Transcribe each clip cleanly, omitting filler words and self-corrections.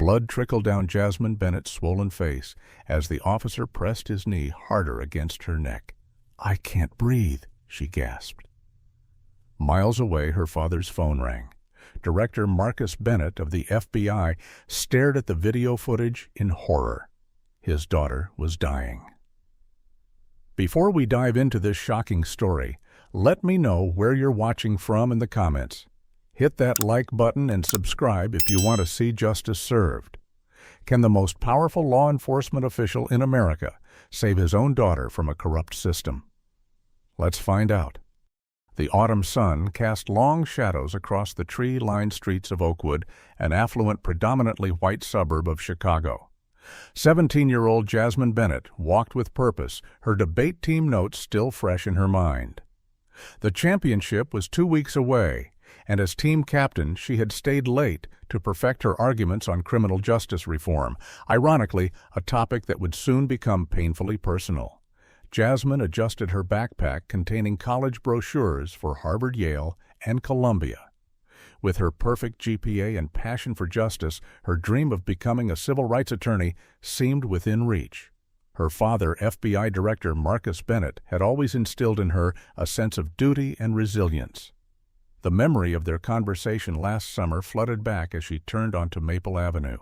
Blood trickled down Jasmine Bennett's swollen face as the officer pressed his knee harder against her neck. "I can't breathe," she gasped. Miles away, her father's phone rang. Director Marcus Bennett of the FBI stared at the video footage in horror. His daughter was dying. Before we dive into this shocking story, let me know where you're watching from in the comments. Hit that like button and subscribe if you want to see justice served. Can the most powerful law enforcement official in America save his own daughter from a corrupt system? Let's find out. The autumn sun cast long shadows across the tree-lined streets of Oakwood, an affluent, predominantly white suburb of Chicago. 17-year-old Jasmine Bennett walked with purpose, her debate team notes still fresh in her mind. The championship was 2 weeks away, and as team captain, she had stayed late to perfect her arguments on criminal justice reform, ironically, a topic that would soon become painfully personal. Jasmine adjusted her backpack containing college brochures for Harvard, Yale, and Columbia. With her perfect GPA and passion for justice, her dream of becoming a civil rights attorney seemed within reach. Her father, FBI Director Marcus Bennett, had always instilled in her a sense of duty and resilience. The memory of their conversation last summer flooded back as she turned onto Maple Avenue.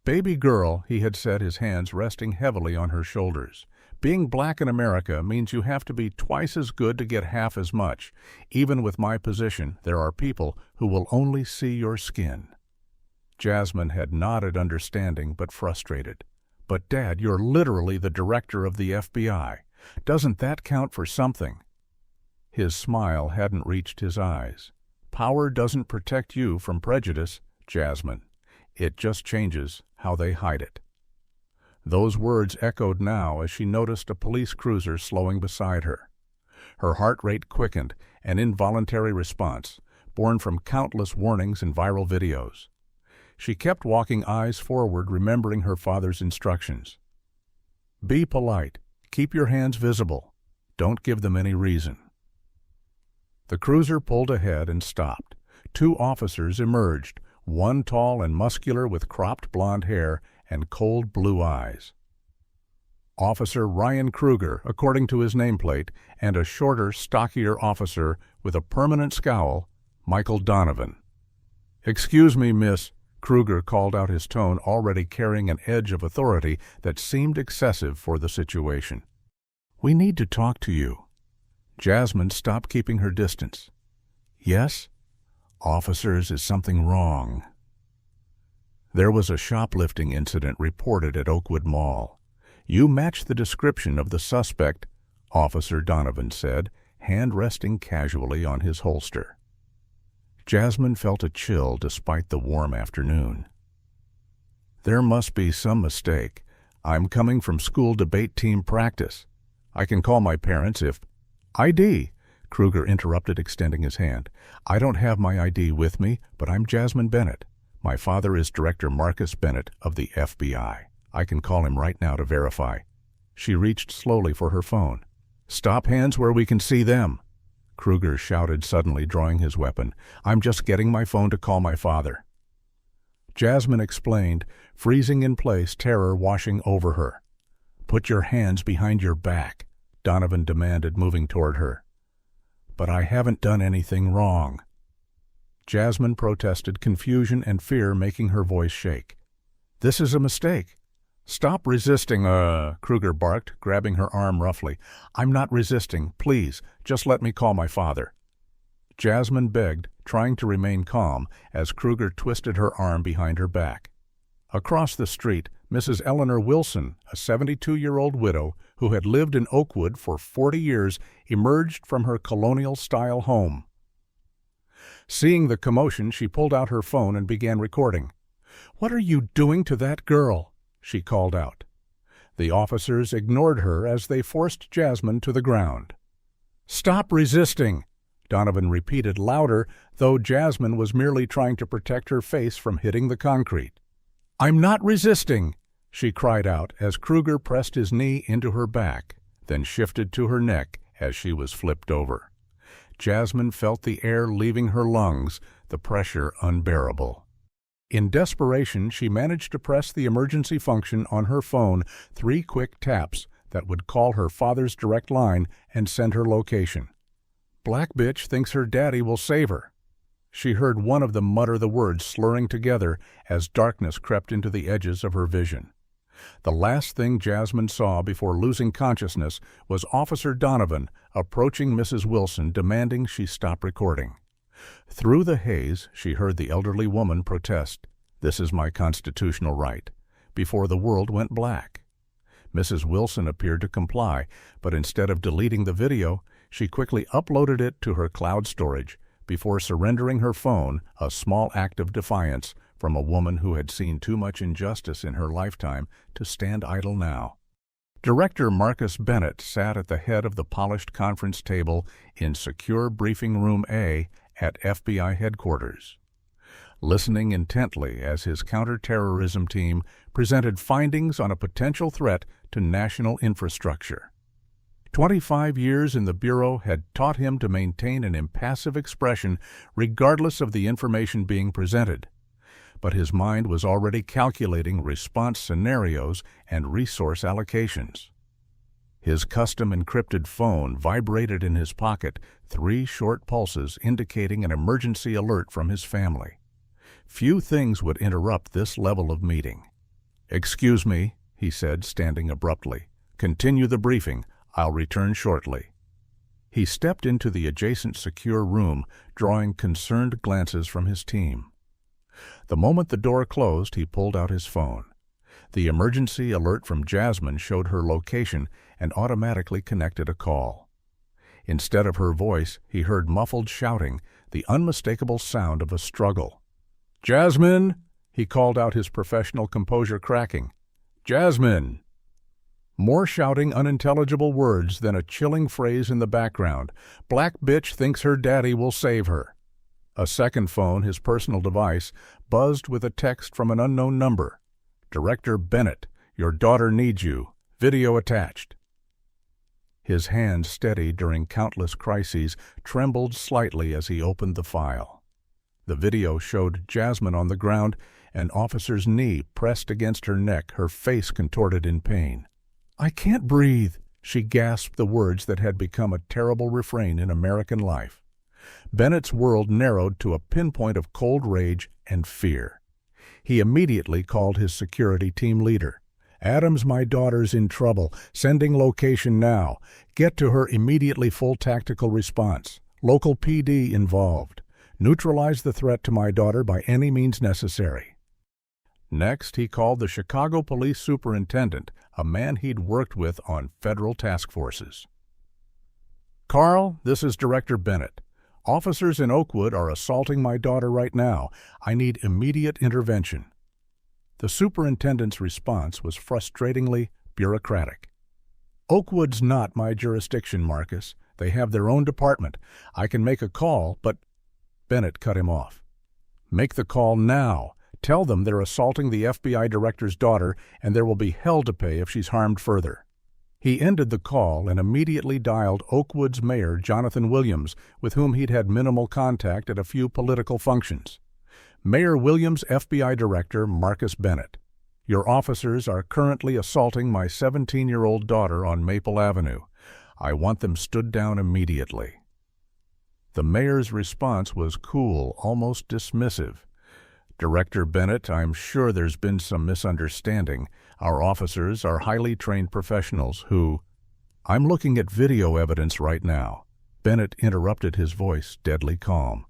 "Baby girl," he had said, his hands resting heavily on her shoulders. "Being black in America means you have to be twice as good to get half as much. Even with my position, there are people who will only see your skin." Jasmine had nodded, understanding but frustrated. "But Dad, you're literally the director of the FBI. Doesn't that count for something?" His smile hadn't reached his eyes. "Power doesn't protect you from prejudice, Jasmine. It just changes how they hide it." Those words echoed now as she noticed a police cruiser slowing beside her. Her heart rate quickened, an involuntary response, born from countless warnings and viral videos. She kept walking, eyes forward, remembering her father's instructions. "Be polite. Keep your hands visible. Don't give them any reason." The cruiser pulled ahead and stopped. 2 officers emerged, one tall and muscular with cropped blonde hair and cold blue eyes. Officer Ryan Kruger, according to his nameplate, and a shorter, stockier officer with a permanent scowl, Michael Donovan. "Excuse me, miss," Kruger called out, his tone already carrying an edge of authority that seemed excessive for the situation. "We need to talk to you." Jasmine stopped keeping her distance. "Yes? Officers, is something wrong?" There was a shoplifting incident reported at Oakwood Mall. "You match the description of the suspect," Officer Donovan said, hand resting casually on his holster. Jasmine felt a chill despite the warm afternoon. "There must be some mistake. I'm coming from school debate team practice. I can call my parents if—" "ID," Kruger interrupted, extending his hand. "I don't have my ID with me, but I'm Jasmine Bennett. My father is Director Marcus Bennett of the FBI. I can call him right now to verify." She reached slowly for her phone. "Stop hands where we can see them," Kruger shouted, suddenly drawing his weapon. "I'm just getting my phone to call my father." Jasmine explained, freezing in place, terror washing over her. "Put your hands behind your back," Donovan demanded, moving toward her. "But I haven't done anything wrong." Jasmine protested, confusion and fear making her voice shake. "This is a mistake." "Stop resisting, Kruger barked, grabbing her arm roughly. "I'm not resisting. Please, just let me call my father." Jasmine begged, trying to remain calm, as Kruger twisted her arm behind her back. Across the street, Mrs. Eleanor Wilson, a 72-year-old widow who had lived in Oakwood for 40 years, emerged from her colonial-style home. Seeing the commotion, she pulled out her phone and began recording. "What are you doing to that girl?" she called out. The officers ignored her as they forced Jasmine to the ground. "Stop resisting," Donovan repeated louder, though Jasmine was merely trying to protect her face from hitting the concrete. "I'm not resisting," she cried out as Kruger pressed his knee into her back, then shifted to her neck as she was flipped over. Jasmine felt the air leaving her lungs, the pressure unbearable. In desperation, she managed to press the emergency function on her phone 3 quick taps that would call her father's direct line and send her location. "Black bitch thinks her daddy will save her." She heard one of them mutter the words slurring together as darkness crept into the edges of her vision. The last thing Jasmine saw before losing consciousness was Officer Donovan approaching Mrs. Wilson demanding she stop recording. Through the haze, she heard the elderly woman protest, "This is my constitutional right," before the world went black. Mrs. Wilson appeared to comply, but instead of deleting the video, she quickly uploaded it to her cloud storage before surrendering her phone, a small act of defiance from a woman who had seen too much injustice in her lifetime to stand idle now. Director Marcus Bennett sat at the head of the polished conference table in Secure Briefing Room A at FBI headquarters, listening intently as his counterterrorism team presented findings on a potential threat to national infrastructure. 25 years in the Bureau had taught him to maintain an impassive expression regardless of the information being presented, but his mind was already calculating response scenarios and resource allocations. His custom encrypted phone vibrated in his pocket, 3 short pulses indicating an emergency alert from his family. Few things would interrupt this level of meeting. "Excuse me," he said, standing abruptly. "Continue the briefing. I'll return shortly." He stepped into the adjacent secure room, drawing concerned glances from his team. The moment the door closed, he pulled out his phone. The emergency alert from Jasmine showed her location and automatically connected a call. Instead of her voice, he heard muffled shouting, the unmistakable sound of a struggle. "Jasmine!" he called out, his professional composure cracking. "Jasmine!" More shouting unintelligible words than a chilling phrase in the background. "Black bitch thinks her daddy will save her." A second phone, his personal device, buzzed with a text from an unknown number. "Director Bennett, your daughter needs you. Video attached." His hand, steady during countless crises, trembled slightly as he opened the file. The video showed Jasmine on the ground, an officer's knee pressed against her neck, her face contorted in pain. "I can't breathe," she gasped the words that had become a terrible refrain in American life. Bennett's world narrowed to a pinpoint of cold rage and fear. He immediately called his security team leader. "Adams, my daughter's in trouble. Sending location now. Get to her immediately. Full tactical response. Local PD involved. Neutralize the threat to my daughter by any means necessary." Next, he called the Chicago police superintendent, a man he'd worked with on federal task forces. "Carl, this is Director Bennett. Officers in Oakwood are assaulting my daughter right now. I need immediate intervention." The superintendent's response was frustratingly bureaucratic. "Oakwood's not my jurisdiction, Marcus. They have their own department. I can make a call, but—" Bennett cut him off. "Make the call now. Tell them they're assaulting the FBI director's daughter, and there will be hell to pay if she's harmed further." He ended the call and immediately dialed Oakwood's mayor, Jonathan Williams, with whom he'd had minimal contact at a few political functions. "Mayor Williams, FBI Director Marcus Bennett. Your officers are currently assaulting my 17-year-old daughter on Maple Avenue. I want them stood down immediately." The mayor's response was cool, almost dismissive. "Director Bennett, I'm sure there's been some misunderstanding. Our officers are highly trained professionals who—" "I'm looking at video evidence right now." Bennett interrupted, his voice deadly calm.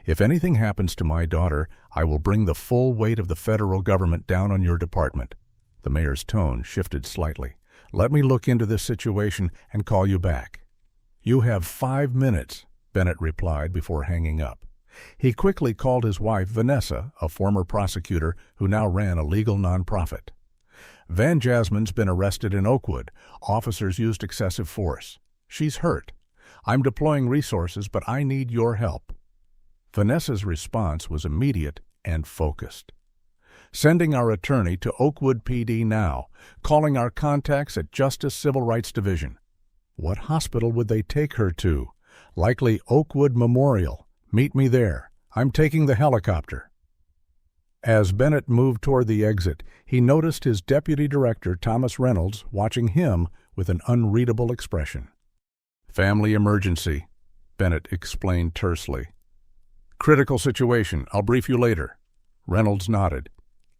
"If anything happens to my daughter, I will bring the full weight of the federal government down on your department." The mayor's tone shifted slightly. "Let me look into this situation and call you back." "You have 5 minutes," Bennett replied before hanging up. He quickly called his wife, Vanessa, a former prosecutor who now ran a legal nonprofit. "Van Jasmine's been arrested in Oakwood. Officers used excessive force. She's hurt. I'm deploying resources, but I need your help." Vanessa's response was immediate and focused. "Sending our attorney to Oakwood PD now. Calling our contacts at Justice Civil Rights Division." What hospital would they take her to? Likely Oakwood Memorial. Meet me there. I'm taking the helicopter. As Bennett moved toward the exit, he noticed his deputy director, Thomas Reynolds, watching him with an unreadable expression. "Family emergency," Bennett explained tersely. "Critical situation. I'll brief you later." Reynolds nodded.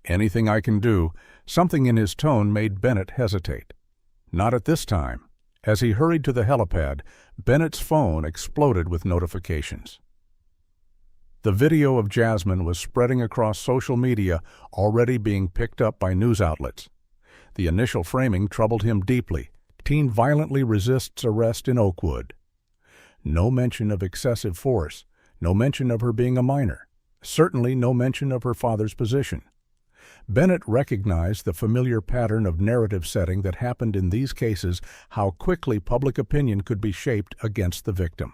"Anything I can do?" Something in his tone made Bennett hesitate. Not at this time. As he hurried to the helipad, Bennett's phone exploded with notifications. The video of Jasmine was spreading across social media, already being picked up by news outlets. The initial framing troubled him deeply. Teen violently resists arrest in Oakwood. No mention of excessive force, no mention of her being a minor, certainly no mention of her father's position. Bennett recognized the familiar pattern of narrative setting that happened in these cases, how quickly public opinion could be shaped against the victim.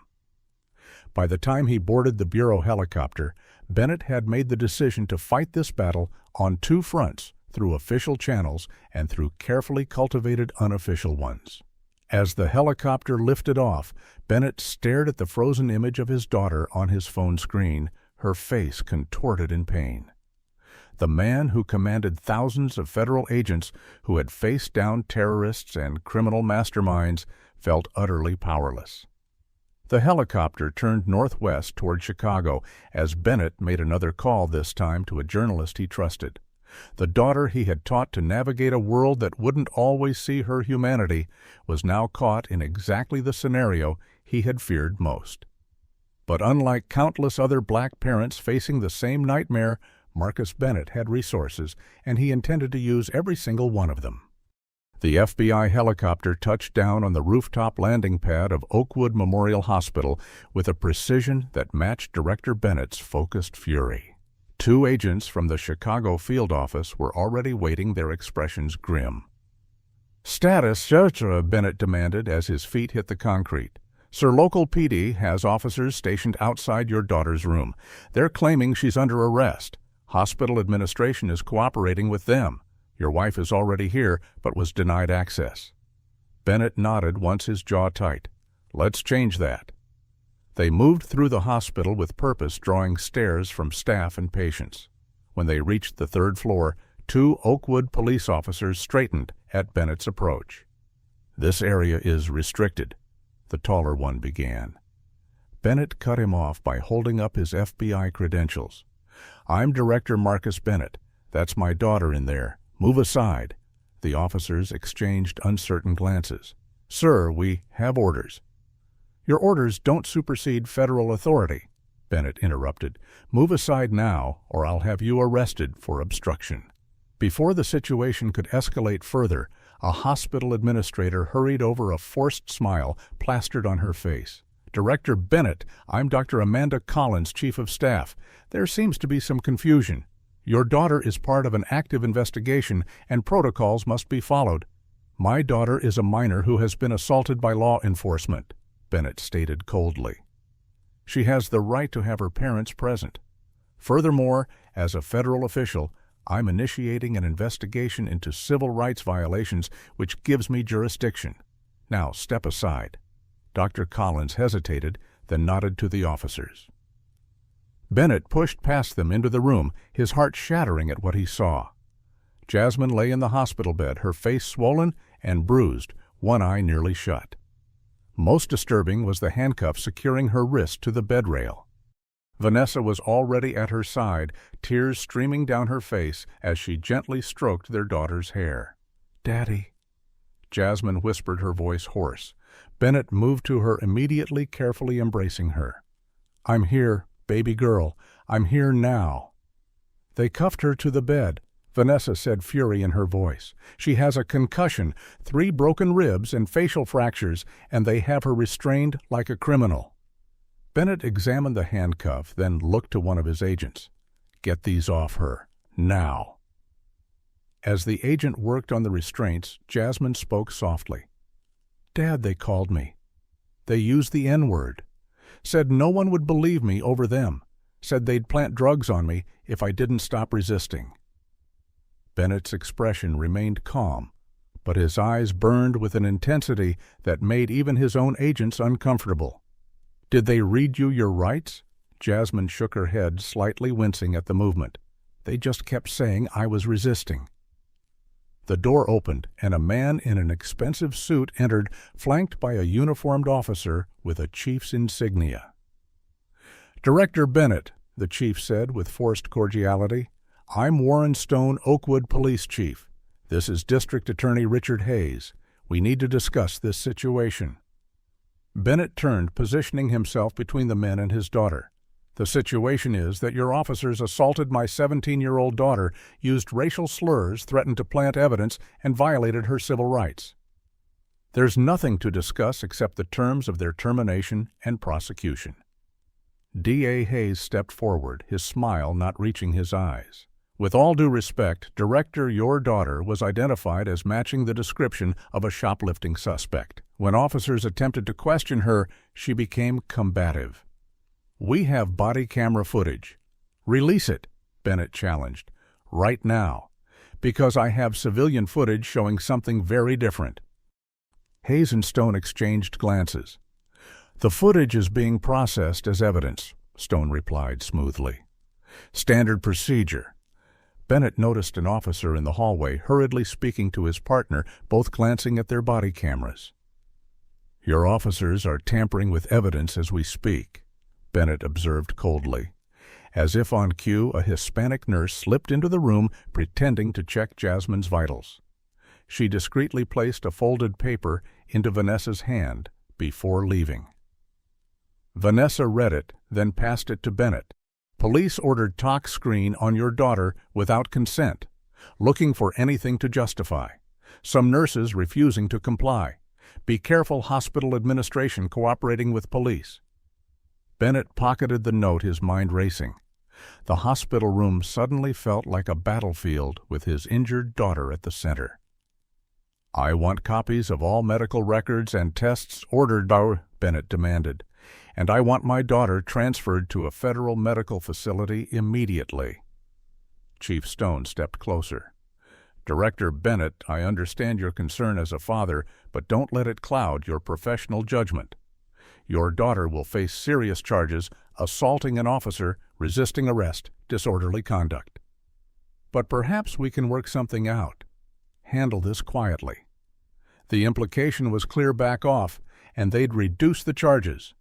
By the time he boarded the Bureau helicopter, Bennett had made the decision to fight this battle on two fronts, through official channels and through carefully cultivated unofficial ones. As the helicopter lifted off, Bennett stared at the frozen image of his daughter on his phone screen, her face contorted in pain. The man who commanded thousands of federal agents who had faced down terrorists and criminal masterminds felt utterly powerless. The helicopter turned northwest toward Chicago as Bennett made another call, this time to a journalist he trusted. The daughter he had taught to navigate a world that wouldn't always see her humanity was now caught in exactly the scenario he had feared most. But unlike countless other black parents facing the same nightmare, Marcus Bennett had resources, and he intended to use every single one of them. The FBI helicopter touched down on the rooftop landing pad of Oakwood Memorial Hospital with a precision that matched Director Bennett's focused fury. Two agents from the Chicago field office were already waiting, their expressions grim. "Status, sir," Bennett demanded as his feet hit the concrete. "Sir, local PD has officers stationed outside your daughter's room. They're claiming she's under arrest. Hospital administration is cooperating with them. Your wife is already here, but was denied access." Bennett nodded, once his jaw tight. "Let's change that." They moved through the hospital with purpose, drawing stares from staff and patients. When they reached the third floor, two Oakwood police officers straightened at Bennett's approach. "This area is restricted," the taller one began. Bennett cut him off by holding up his FBI credentials. "I'm Director Marcus Bennett. That's my daughter in there. Move aside." The officers exchanged uncertain glances. "Sir, we have orders." "Your orders don't supersede federal authority," Bennett interrupted. "Move aside now, or I'll have you arrested for obstruction." Before the situation could escalate further, a hospital administrator hurried over, a forced smile plastered on her face. "Director Bennett, I'm Dr. Amanda Collins, Chief of Staff. There seems to be some confusion. Your daughter is part of an active investigation, and protocols must be followed." "My daughter is a minor who has been assaulted by law enforcement," Bennett stated coldly. "She has the right to have her parents present. Furthermore, as a federal official, I'm initiating an investigation into civil rights violations, which gives me jurisdiction. Now step aside." Dr. Collins hesitated, then nodded to the officers. Bennett pushed past them into the room, his heart shattering at what he saw. Jasmine lay in the hospital bed, her face swollen and bruised, one eye nearly shut. Most disturbing was the handcuff securing her wrist to the bed rail. Vanessa was already at her side, tears streaming down her face as she gently stroked their daughter's hair. "Daddy," Jasmine whispered, her voice hoarse. Bennett moved to her immediately, carefully embracing her. "I'm here, baby girl. I'm here now." They cuffed her to the bed. Vanessa said, fury in her voice. "She has a concussion, 3 broken ribs and facial fractures, and they have her restrained like a criminal." Bennett examined the handcuff, then looked to one of his agents. "Get these off her, now." As the agent worked on the restraints, Jasmine spoke softly. "Dad, they called me. They used the N-word. Said no one would believe me over them. Said they'd plant drugs on me if I didn't stop resisting." Bennett's expression remained calm, but his eyes burned with an intensity that made even his own agents uncomfortable. "Did they read you your rights?" Jasmine shook her head, slightly wincing at the movement. They just kept saying I was resisting. The door opened, and a man in an expensive suit entered, flanked by a uniformed officer with a chief's insignia. "Director Bennett," the chief said with forced cordiality, "I'm Warren Stone, Oakwood Police Chief. This is District Attorney Richard Hayes. We need to discuss this situation." Bennett turned, positioning himself between the men and his daughter. "The situation is that your officers assaulted my 17-year-old daughter, used racial slurs, threatened to plant evidence, and violated her civil rights. There's nothing to discuss except the terms of their termination and prosecution." D.A. Hayes stepped forward, his smile not reaching his eyes. "With all due respect, Director, your daughter was identified as matching the description of a shoplifting suspect. When officers attempted to question her, she became combative. We have body camera footage. Release it," Bennett challenged, "right now, because I have civilian footage showing something very different." Hayes and Stone exchanged glances. "The footage is being processed as evidence," Stone replied smoothly. "Standard procedure." Bennett noticed an officer in the hallway hurriedly speaking to his partner, both glancing at their body cameras. "Your officers are tampering with evidence as we speak," Bennett observed coldly. As if on cue, a Hispanic nurse slipped into the room, pretending to check Jasmine's vitals. She discreetly placed a folded paper into Vanessa's hand before leaving. Vanessa read it, then passed it to Bennett. "Police ordered talk screen on your daughter without consent, looking for anything to justify. Some nurses refusing to comply. Be careful hospital administration cooperating with police." Bennett pocketed the note, his mind racing. The hospital room suddenly felt like a battlefield with his injured daughter at the center. "I want copies of all medical records and tests ordered by," Bennett demanded, "and I want my daughter transferred to a federal medical facility immediately." Chief Stone stepped closer. "Director Bennett, I understand your concern as a father, but don't let it cloud your professional judgment. Your daughter will face serious charges, assaulting an officer, resisting arrest, disorderly conduct. But perhaps we can work something out. Handle this quietly." The implication was clear back off, and they'd reduce the charges.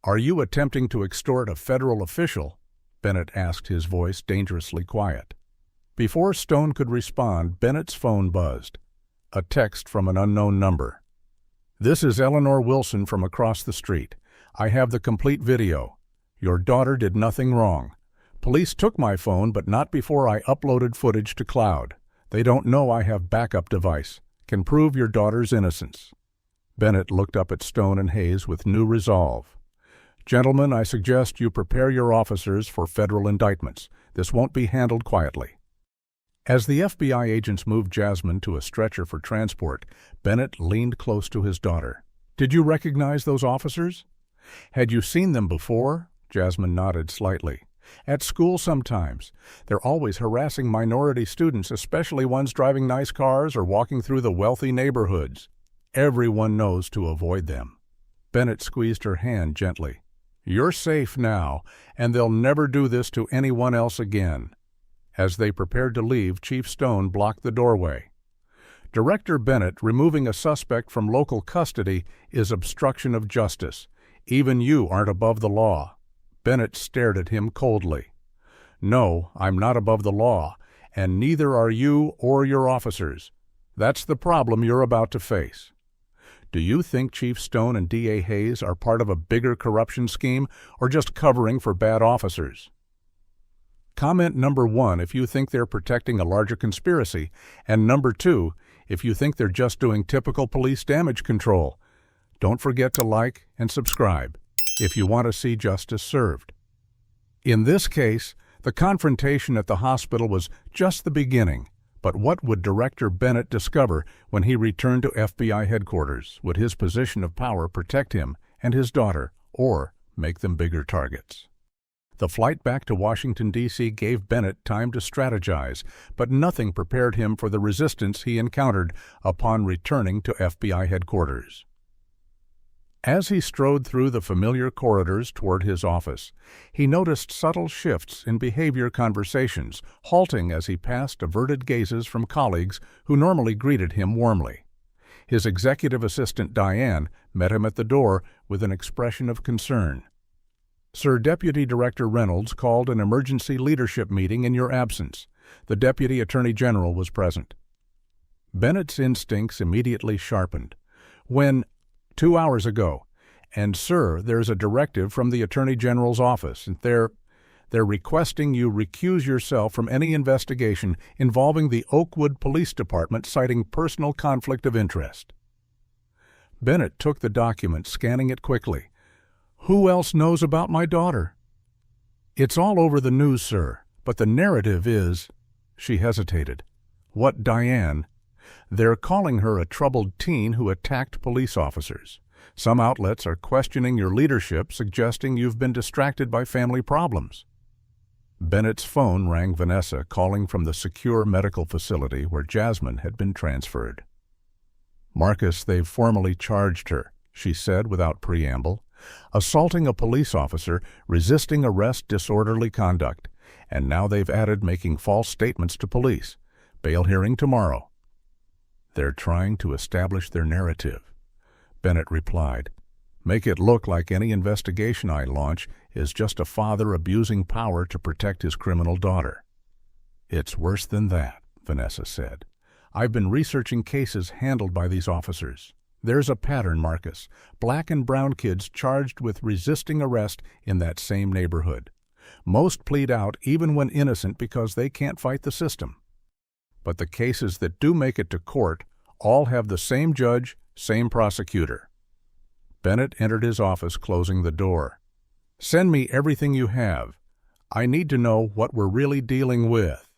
"Are you attempting to extort a federal official?" Bennett asked, his voice dangerously quiet. Before Stone could respond, Bennett's phone buzzed. A text from an unknown number. "This is Eleanor Wilson from across the street. I have the complete video. Your daughter did nothing wrong. Police took my phone, but not before I uploaded footage to cloud. They don't know I have backup device. Can prove your daughter's innocence." Bennett looked up at Stone and Hayes with new resolve. "Gentlemen, I suggest you prepare your officers for federal indictments. This won't be handled quietly." As the FBI agents moved Jasmine to a stretcher for transport, Bennett leaned close to his daughter. "Did you recognize those officers?" "Had you seen them before?" Jasmine nodded slightly. "At school sometimes. They're always harassing minority students, especially ones driving nice cars or walking through the wealthy neighborhoods. Everyone knows to avoid them." Bennett squeezed her hand gently. "You're safe now, and they'll never do this to anyone else again." As they prepared to leave, Chief Stone blocked the doorway. "Director Bennett, removing a suspect from local custody is obstruction of justice. Even you aren't above the law." Bennett stared at him coldly. "No, I'm not above the law, and neither are you or your officers. That's the problem you're about to face." "Do you think Chief Stone and D.A. Hayes are part of a bigger corruption scheme, or just covering for bad officers?" Comment number 1 if you think they're protecting a larger conspiracy, and number 2 if you think they're just doing typical police damage control. Don't forget to like and subscribe if you want to see justice served. In this case, the confrontation at the hospital was just the beginning. But what would Director Bennett discover when he returned to FBI headquarters? Would his position of power protect him and his daughter, or make them bigger targets? The flight back to Washington, D.C. gave Bennett time to strategize, but nothing prepared him for the resistance he encountered upon returning to FBI headquarters. As he strode through the familiar corridors toward his office, he noticed subtle shifts in behavior conversations, halting as he passed averted gazes from colleagues who normally greeted him warmly. His executive assistant Diane met him at the door with an expression of concern. "Sir, Deputy Director Reynolds called an emergency leadership meeting in your absence. The Deputy Attorney General was present." Bennett's instincts immediately sharpened. "When 2 hours ago. And, sir, there's a directive from the Attorney General's office, and they're requesting you recuse yourself from any investigation involving the Oakwood Police Department, citing personal conflict of interest." Bennett took the document, scanning it quickly. "Who else knows about my daughter?" "It's all over the news, sir, but the narrative is—" She hesitated. "What, Diane?" "They're calling her a troubled teen who attacked police officers. Some outlets are questioning your leadership, suggesting you've been distracted by family problems." Bennett's phone rang Vanessa, calling from the secure medical facility where Jasmine had been transferred. "Marcus, they've formally charged her," she said without preamble. "Assaulting a police officer, resisting arrest, disorderly conduct. And now they've added making false statements to police. Bail hearing tomorrow." "They're trying to establish their narrative," Bennett replied. "Make it look like any investigation I launch is just a father abusing power to protect his criminal daughter." "It's worse than that," Vanessa said. "I've been researching cases handled by these officers. There's a pattern, Marcus. Black and brown kids charged with resisting arrest in that same neighborhood. Most plead out even when innocent because they can't fight the system. But the cases that do make it to court all have the same judge, same prosecutor." Bennett entered his office, closing the door. "Send me everything you have. I need to know what we're really dealing with."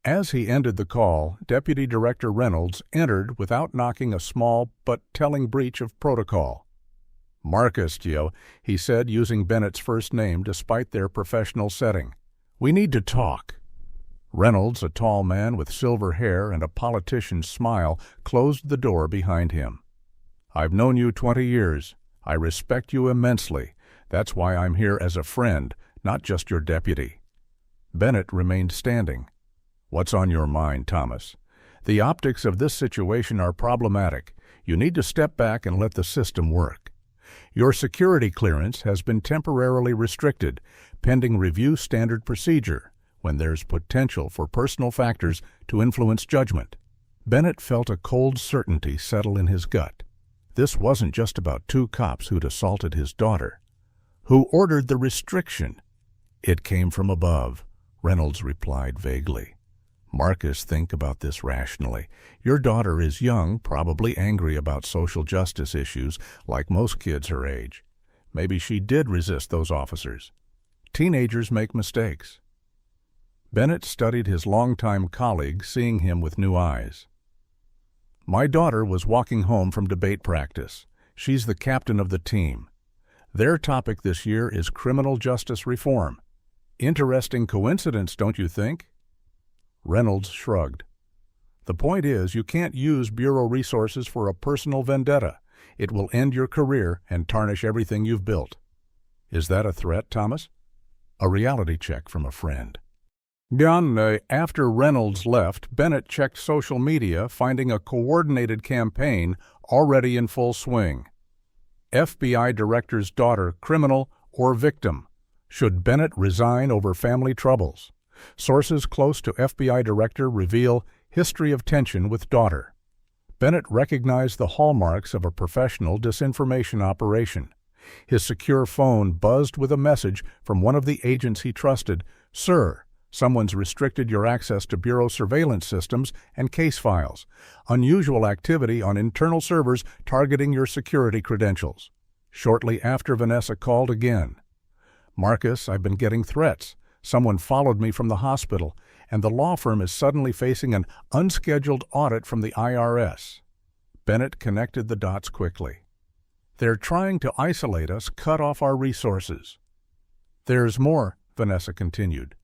As he ended the call, Deputy Director Reynolds entered without knocking, a small but telling breach of protocol. "Marcus, Gio," he said, using Bennett's first name despite their professional setting. "We need to talk." Reynolds, a tall man with silver hair and a politician's smile, closed the door behind him. "I've known you 20 years. I respect you immensely. That's why I'm here as a friend, not just your deputy." Bennett remained standing. "What's on your mind, Thomas? The optics of this situation are problematic. You need to step back and let the system work. Your security clearance has been temporarily restricted, pending review standard procedure, when there's potential for personal factors to influence judgment." Bennett felt a cold certainty settle in his gut. This wasn't just about 2 cops who'd assaulted his daughter. Who ordered the restriction? "It came from above," Reynolds replied vaguely. "Marcus, think about this rationally. Your daughter is young, probably angry about social justice issues, like most kids her age. Maybe she did resist those officers. Teenagers make mistakes." Bennett studied his longtime colleague, seeing him with new eyes. "My daughter was walking home from debate practice. She's the captain of the team. Their topic this year is criminal justice reform. Interesting coincidence, don't you think?" Reynolds shrugged. "The point is, you can't use Bureau resources for a personal vendetta. It will end your career and tarnish everything you've built." "Is that a threat, Thomas?" "A reality check from a friend." After Reynolds left, Bennett checked social media, finding a coordinated campaign already in full swing. FBI Director's daughter criminal or victim? Should Bennett resign over family troubles? Sources close to FBI Director reveal history of tension with daughter. Bennett recognized the hallmarks of a professional disinformation operation. His secure phone buzzed with a message from one of the agents he trusted. "Sir, someone's restricted your access to Bureau surveillance systems and case files. Unusual activity on internal servers targeting your security credentials." Shortly after, Vanessa called again. "Marcus, I've been getting threats. Someone followed me from the hospital, and the law firm is suddenly facing an unscheduled audit from the IRS." Bennett connected the dots quickly. "They're trying to isolate us, cut off our resources." "There's more," Vanessa continued.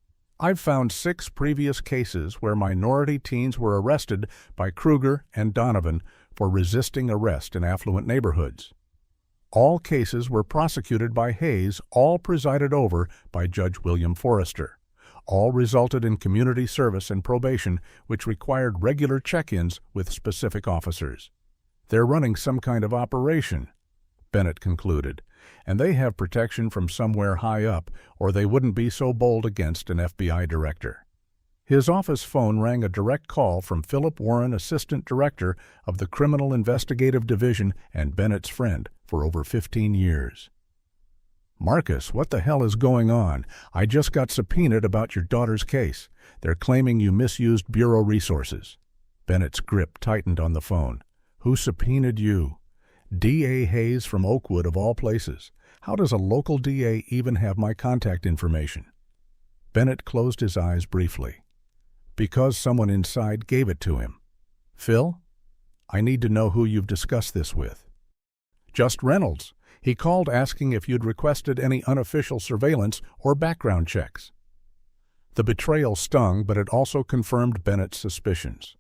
"I've found 6 previous cases where minority teens were arrested by Kruger and Donovan for resisting arrest in affluent neighborhoods. All cases were prosecuted by Hayes, all presided over by Judge William Forrester. All resulted in community service and probation, which required regular check-ins with specific officers. They're running some kind of operation, Bennett concluded, and they have protection from somewhere high up, or they wouldn't be so bold against an FBI director. His office phone rang a direct call from Philip Warren, Assistant Director of the Criminal Investigative Division and Bennett's friend for over 15 years. "Marcus, what the hell is going on? I just got subpoenaed about your daughter's case. They're claiming you misused Bureau resources." Bennett's grip tightened on the phone. "Who subpoenaed you?" "D.A. Hayes from Oakwood, of all places. How does a local DA even have my contact information?" Bennett closed his eyes briefly. "Because someone inside gave it to him." "Phil? I need to know who you've discussed this with." "Just Reynolds. He called asking if you'd requested any unofficial surveillance or background checks." The betrayal stung, but it also confirmed Bennett's suspicions.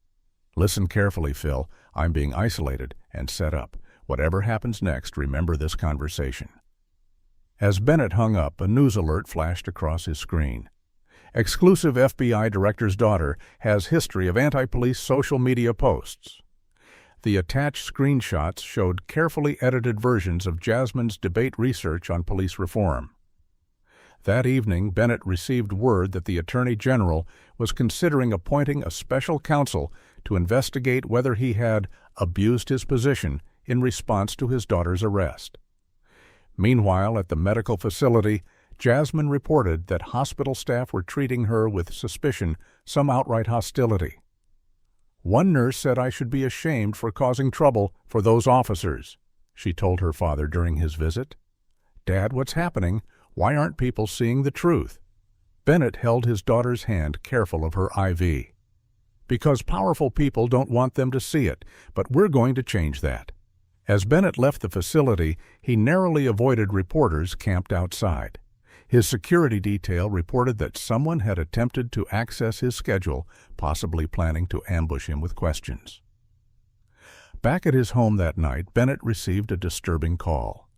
"Listen carefully, Phil. I'm being isolated and set up. Whatever happens next, remember this conversation." As Bennett hung up, a news alert flashed across his screen. "Exclusive FBI director's daughter has history of anti-police social media posts." The attached screenshots showed carefully edited versions of Jasmine's debate research on police reform. That evening, Bennett received word that the Attorney General was considering appointing a special counsel to investigate whether he had abused his position in response to his daughter's arrest. Meanwhile, at the medical facility, Jasmine reported that hospital staff were treating her with suspicion, some outright hostility. "One nurse said I should be ashamed for causing trouble for those officers," she told her father during his visit. "Dad, what's happening? Why aren't people seeing the truth?" Bennett held his daughter's hand, careful of her IV. "Because powerful people don't want them to see it, but we're going to change that." As Bennett left the facility, he narrowly avoided reporters camped outside. His security detail reported that someone had attempted to access his schedule, possibly planning to ambush him with questions. Back at his home that night, Bennett received a disturbing call.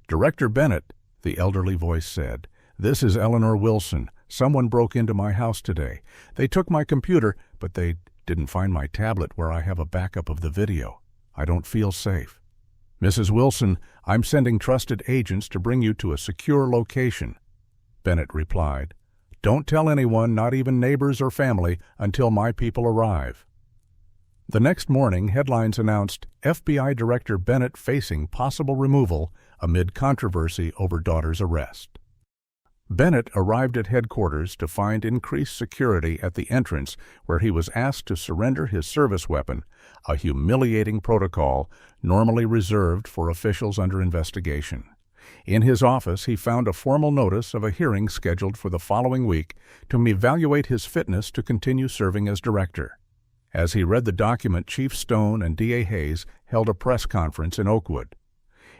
"Director Bennett," the elderly voice said, "this is Eleanor Wilson. Someone broke into my house today. They took my computer, but they didn't find my tablet where I have a backup of the video. I don't feel safe." "Mrs. Wilson, I'm sending trusted agents to bring you to a secure location," Bennett replied. "Don't tell anyone, not even neighbors or family, until my people arrive." The next morning, headlines announced FBI Director Bennett facing possible removal amid controversy over daughter's arrest. Bennett arrived at headquarters to find increased security at the entrance, where he was asked to surrender his service weapon, a humiliating protocol normally reserved for officials under investigation. In his office, he found a formal notice of a hearing scheduled for the following week to evaluate his fitness to continue serving as director. As he read the document, Chief Stone and D.A. Hayes held a press conference in Oakwood.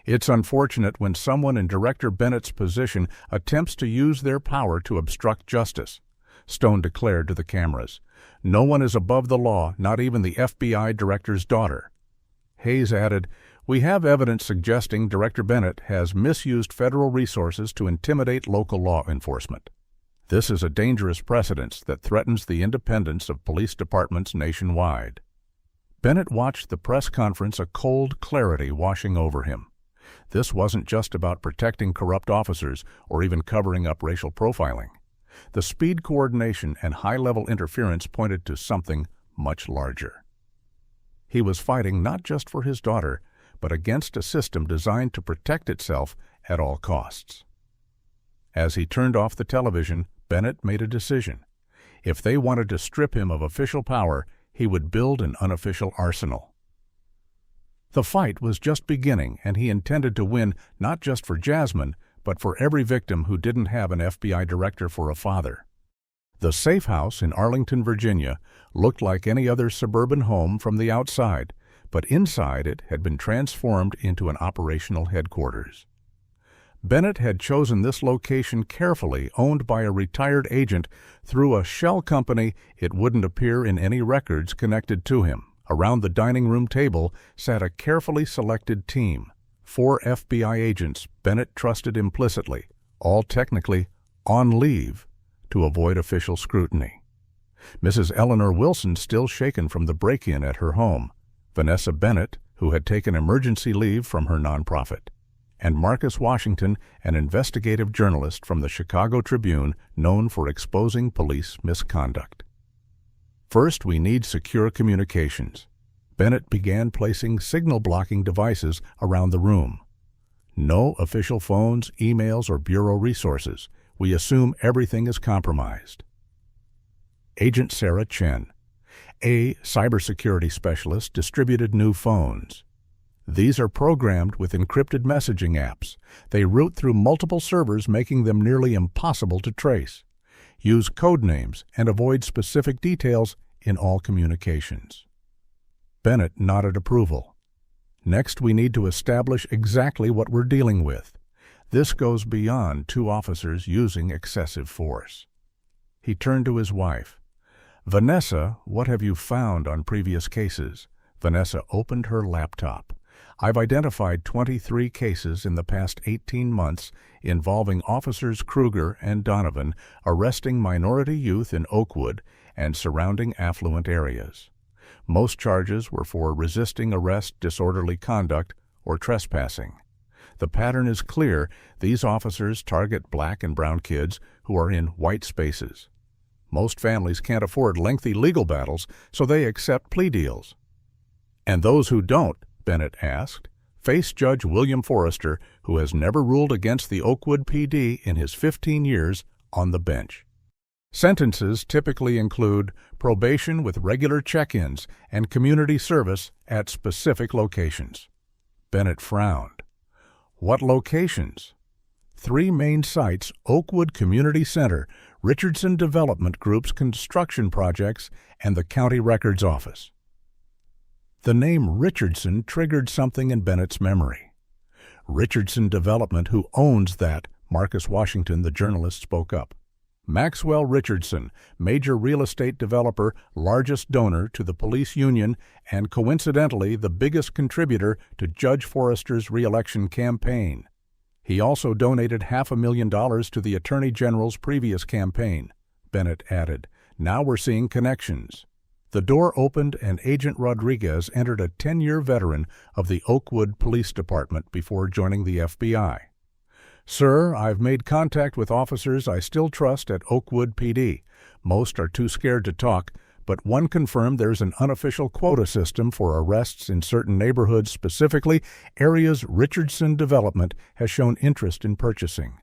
"It's unfortunate when someone in Director Bennett's position attempts to use their power to obstruct justice," Stone declared to the cameras. "No one is above the law, not even the FBI director's daughter." Hayes added, "We have evidence suggesting Director Bennett has misused federal resources to intimidate local law enforcement. This is a dangerous precedent that threatens the independence of police departments nationwide." Bennett watched the press conference, a cold clarity washing over him. This wasn't just about protecting corrupt officers or even covering up racial profiling. The speed coordination and high-level interference pointed to something much larger. He was fighting not just for his daughter, but against a system designed to protect itself at all costs. As he turned off the television, Bennett made a decision. If they wanted to strip him of official power, he would build an unofficial arsenal. The fight was just beginning, and he intended to win not just for Jasmine, but for every victim who didn't have an FBI director for a father. The safe house in Arlington, Virginia, looked like any other suburban home from the outside, but inside it had been transformed into an operational headquarters. Bennett had chosen this location carefully, owned by a retired agent through a shell company. It wouldn't appear in any records connected to him. Around the dining room table sat a carefully selected team: 4 FBI agents Bennett trusted implicitly, all technically on leave, to avoid official scrutiny. Mrs. Eleanor Wilson still shaken from the break-in at her home, Vanessa Bennett, who had taken emergency leave from her nonprofit, and Marcus Washington, an investigative journalist from the Chicago Tribune known for exposing police misconduct. First, we need secure communications. Bennett began placing signal-blocking devices around the room. No official phones, emails, or bureau resources. We assume everything is compromised. Agent Sarah Chen, a cybersecurity specialist, distributed new phones. These are programmed with encrypted messaging apps. They route through multiple servers, making them nearly impossible to trace. Use code names and avoid specific details in all communications. Bennett nodded approval. Next, we need to establish exactly what we're dealing with. This goes beyond 2 officers using excessive force. He turned to his wife. Vanessa, what have you found on previous cases? Vanessa opened her laptop. I've identified 23 cases in the past 18 months involving Officers Kruger and Donovan arresting minority youth in Oakwood and surrounding affluent areas. Most charges were for resisting arrest, disorderly conduct, or trespassing. The pattern is clear. These officers target black and brown kids who are in white spaces. Most families can't afford lengthy legal battles, so they accept plea deals. And those who don't, Bennett asked, face Judge William Forrester, who has never ruled against the Oakwood PD in his 15 years on the bench. Sentences typically include probation with regular check-ins and community service at specific locations. Bennett frowned. What locations? 3 main sites: Oakwood Community Center, Richardson Development Group's construction projects, and the County Records Office. The name Richardson triggered something in Bennett's memory. Richardson Development, who owns that? Marcus Washington, the journalist, spoke up. Maxwell Richardson, major real estate developer, largest donor to the police union, and coincidentally the biggest contributor to Judge Forrester's re-election campaign. He also donated $500,000 to the Attorney General's previous campaign, Bennett added. Now we're seeing connections. The door opened and Agent Rodriguez entered, a 10-year veteran of the Oakwood Police Department before joining the FBI. Sir, I've made contact with officers I still trust at Oakwood PD. Most are too scared to talk, but one confirmed there's an unofficial quota system for arrests in certain neighborhoods, specifically areas Richardson Development has shown interest in purchasing.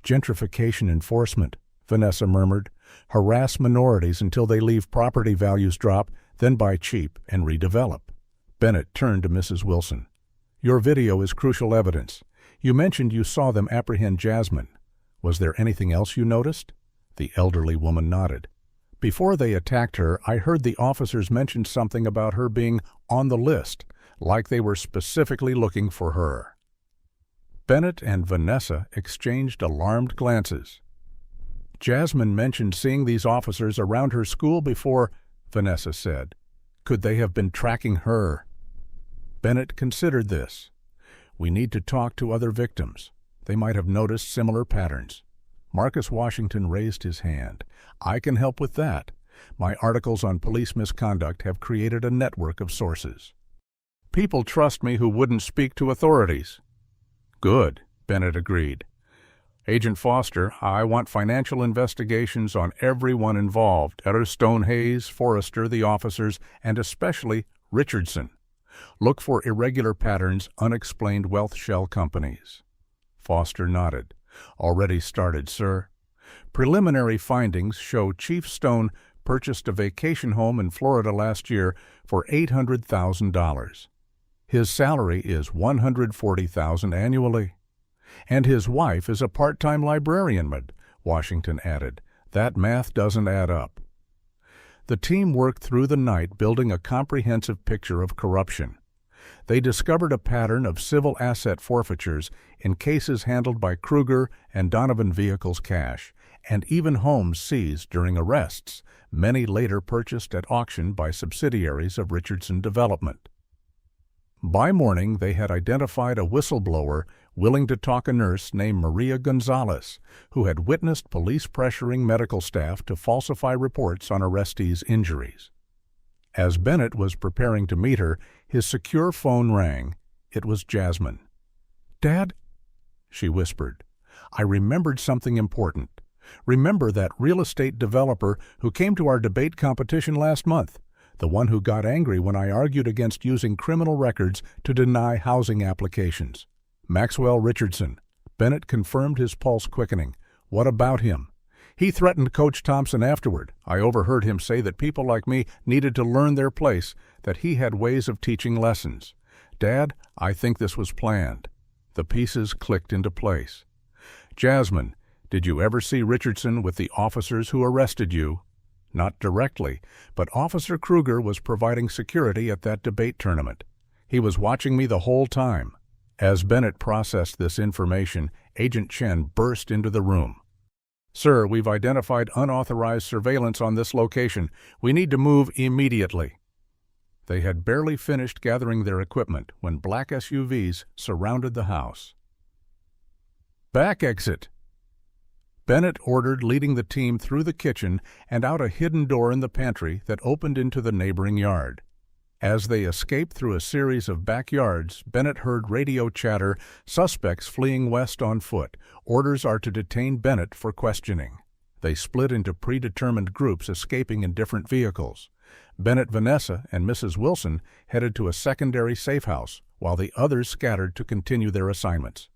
Gentrification enforcement, Vanessa murmured. Harass minorities until they leave property values drop, then buy cheap and redevelop. Bennett turned to Mrs. Wilson. Your video is crucial evidence. You mentioned you saw them apprehend Jasmine. Was there anything else you noticed? The elderly woman nodded. Before they attacked her, I heard the officers mention something about her being on the list, like they were specifically looking for her. Bennett and Vanessa exchanged alarmed glances. Jasmine mentioned seeing these officers around her school before, Vanessa said. Could they have been tracking her? Bennett considered this. We need to talk to other victims. They might have noticed similar patterns. Marcus Washington raised his hand. I can help with that. My articles on police misconduct have created a network of sources. People trust me who wouldn't speak to authorities. Good, Bennett agreed. Agent Foster, I want financial investigations on everyone involved, Etterstone Hayes, Forrester, the officers, and especially Richardson. Look for irregular patterns, unexplained wealth shell companies. Foster nodded. Already started, sir. Preliminary findings show Chief Stone purchased a vacation home in Florida last year for $800,000. His salary is $140,000 annually. And his wife is a part-time librarian, Washington added. That math doesn't add up. The team worked through the night building a comprehensive picture of corruption. They discovered a pattern of civil asset forfeitures in cases handled by Kruger and Donovan Vehicles Cash, and even homes seized during arrests, many later purchased at auction by subsidiaries of Richardson Development. By morning, they had identified a whistleblower willing to talk a nurse named Maria Gonzalez, who had witnessed police pressuring medical staff to falsify reports on arrestees' injuries. As Bennett was preparing to meet her, his secure phone rang. It was Jasmine. "Dad," she whispered, "I remembered something important. Remember that real estate developer who came to our debate competition last month? The one who got angry when I argued against using criminal records to deny housing applications. Maxwell Richardson." Bennett confirmed, his pulse quickening. "What about him?" "He threatened Coach Thompson afterward. I overheard him say that people like me needed to learn their place, that he had ways of teaching lessons. Dad, I think this was planned." The pieces clicked into place. "Jasmine, did you ever see Richardson with the officers who arrested you?" "Not directly, but Officer Kruger was providing security at that debate tournament. He was watching me the whole time." As Bennett processed this information, Agent Chen burst into the room. "Sir, we've identified unauthorized surveillance on this location. We need to move immediately." They had barely finished gathering their equipment when black SUVs surrounded the house. "Back exit," Bennett ordered, leading the team through the kitchen and out a hidden door in the pantry that opened into the neighboring yard. As they escaped through a series of backyards, Bennett heard radio chatter, "Suspects fleeing west on foot. Orders are to detain Bennett for questioning." They split into predetermined groups, escaping in different vehicles. Bennett, Vanessa, and Mrs. Wilson headed to a secondary safe house, while the others scattered to continue their assignments.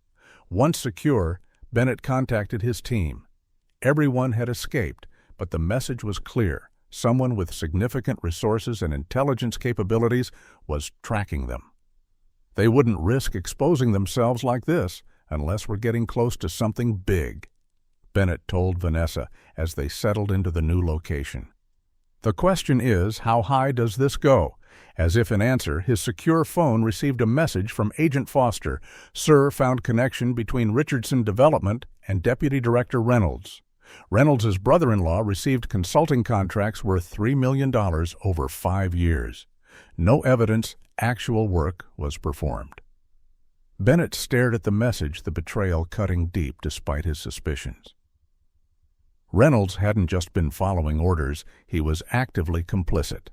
Once secure, Bennett contacted his team. Everyone had escaped, but the message was clear. Someone with significant resources and intelligence capabilities was tracking them. They wouldn't risk exposing themselves like this unless we're getting close to something big, Bennett told Vanessa as they settled into the new location. "The question is, how high does this go?" As if in answer, his secure phone received a message from Agent Foster. "Sir, found connection between Richardson Development and Deputy Director Reynolds. Reynolds' brother-in-law received consulting contracts worth $3 million over 5 years. No evidence actual work was performed." Bennett stared at the message, the betrayal cutting deep despite his suspicions. Reynolds hadn't just been following orders, he was actively complicit.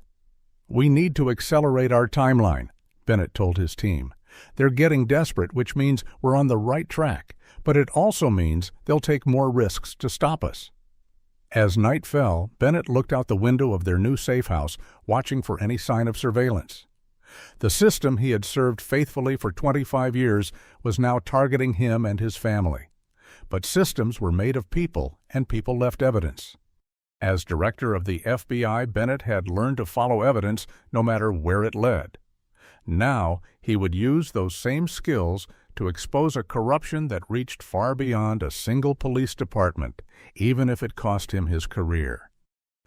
"We need to accelerate our timeline," Bennett told his team. "They're getting desperate, which means we're on the right track, but it also means they'll take more risks to stop us." As night fell, Bennett looked out the window of their new safe house, watching for any sign of surveillance. The system he had served faithfully for 25 years was now targeting him and his family. But systems were made of people, and people left evidence. As director of the FBI, Bennett had learned to follow evidence no matter where it led. Now he would use those same skills to expose a corruption that reached far beyond a single police department, even if it cost him his career.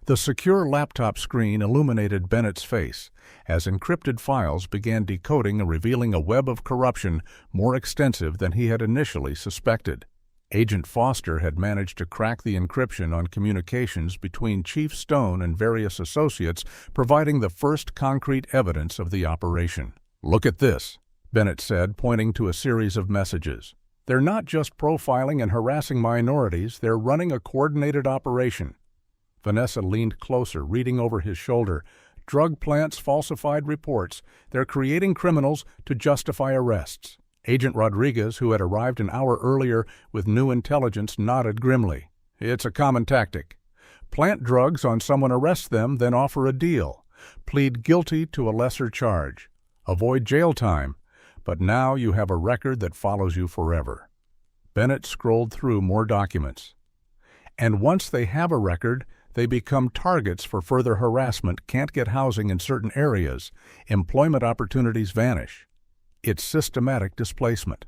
The secure laptop screen illuminated Bennett's face as encrypted files began decoding and revealing a web of corruption more extensive than he had initially suspected. Agent Foster had managed to crack the encryption on communications between Chief Stone and various associates, providing the first concrete evidence of the operation. "Look at this," Bennett said, pointing to a series of messages. "They're not just profiling and harassing minorities, they're running a coordinated operation." Vanessa leaned closer, reading over his shoulder. "Drug plants falsified reports. They're creating criminals to justify arrests." Agent Rodriguez, who had arrived an hour earlier with new intelligence, nodded grimly. "It's a common tactic. Plant drugs on someone, arrest them, then offer a deal. Plead guilty to a lesser charge. Avoid jail time. But now you have a record that follows you forever." Bennett scrolled through more documents. "And once they have a record, they become targets for further harassment, can't get housing in certain areas. Employment opportunities vanish. It's systematic displacement."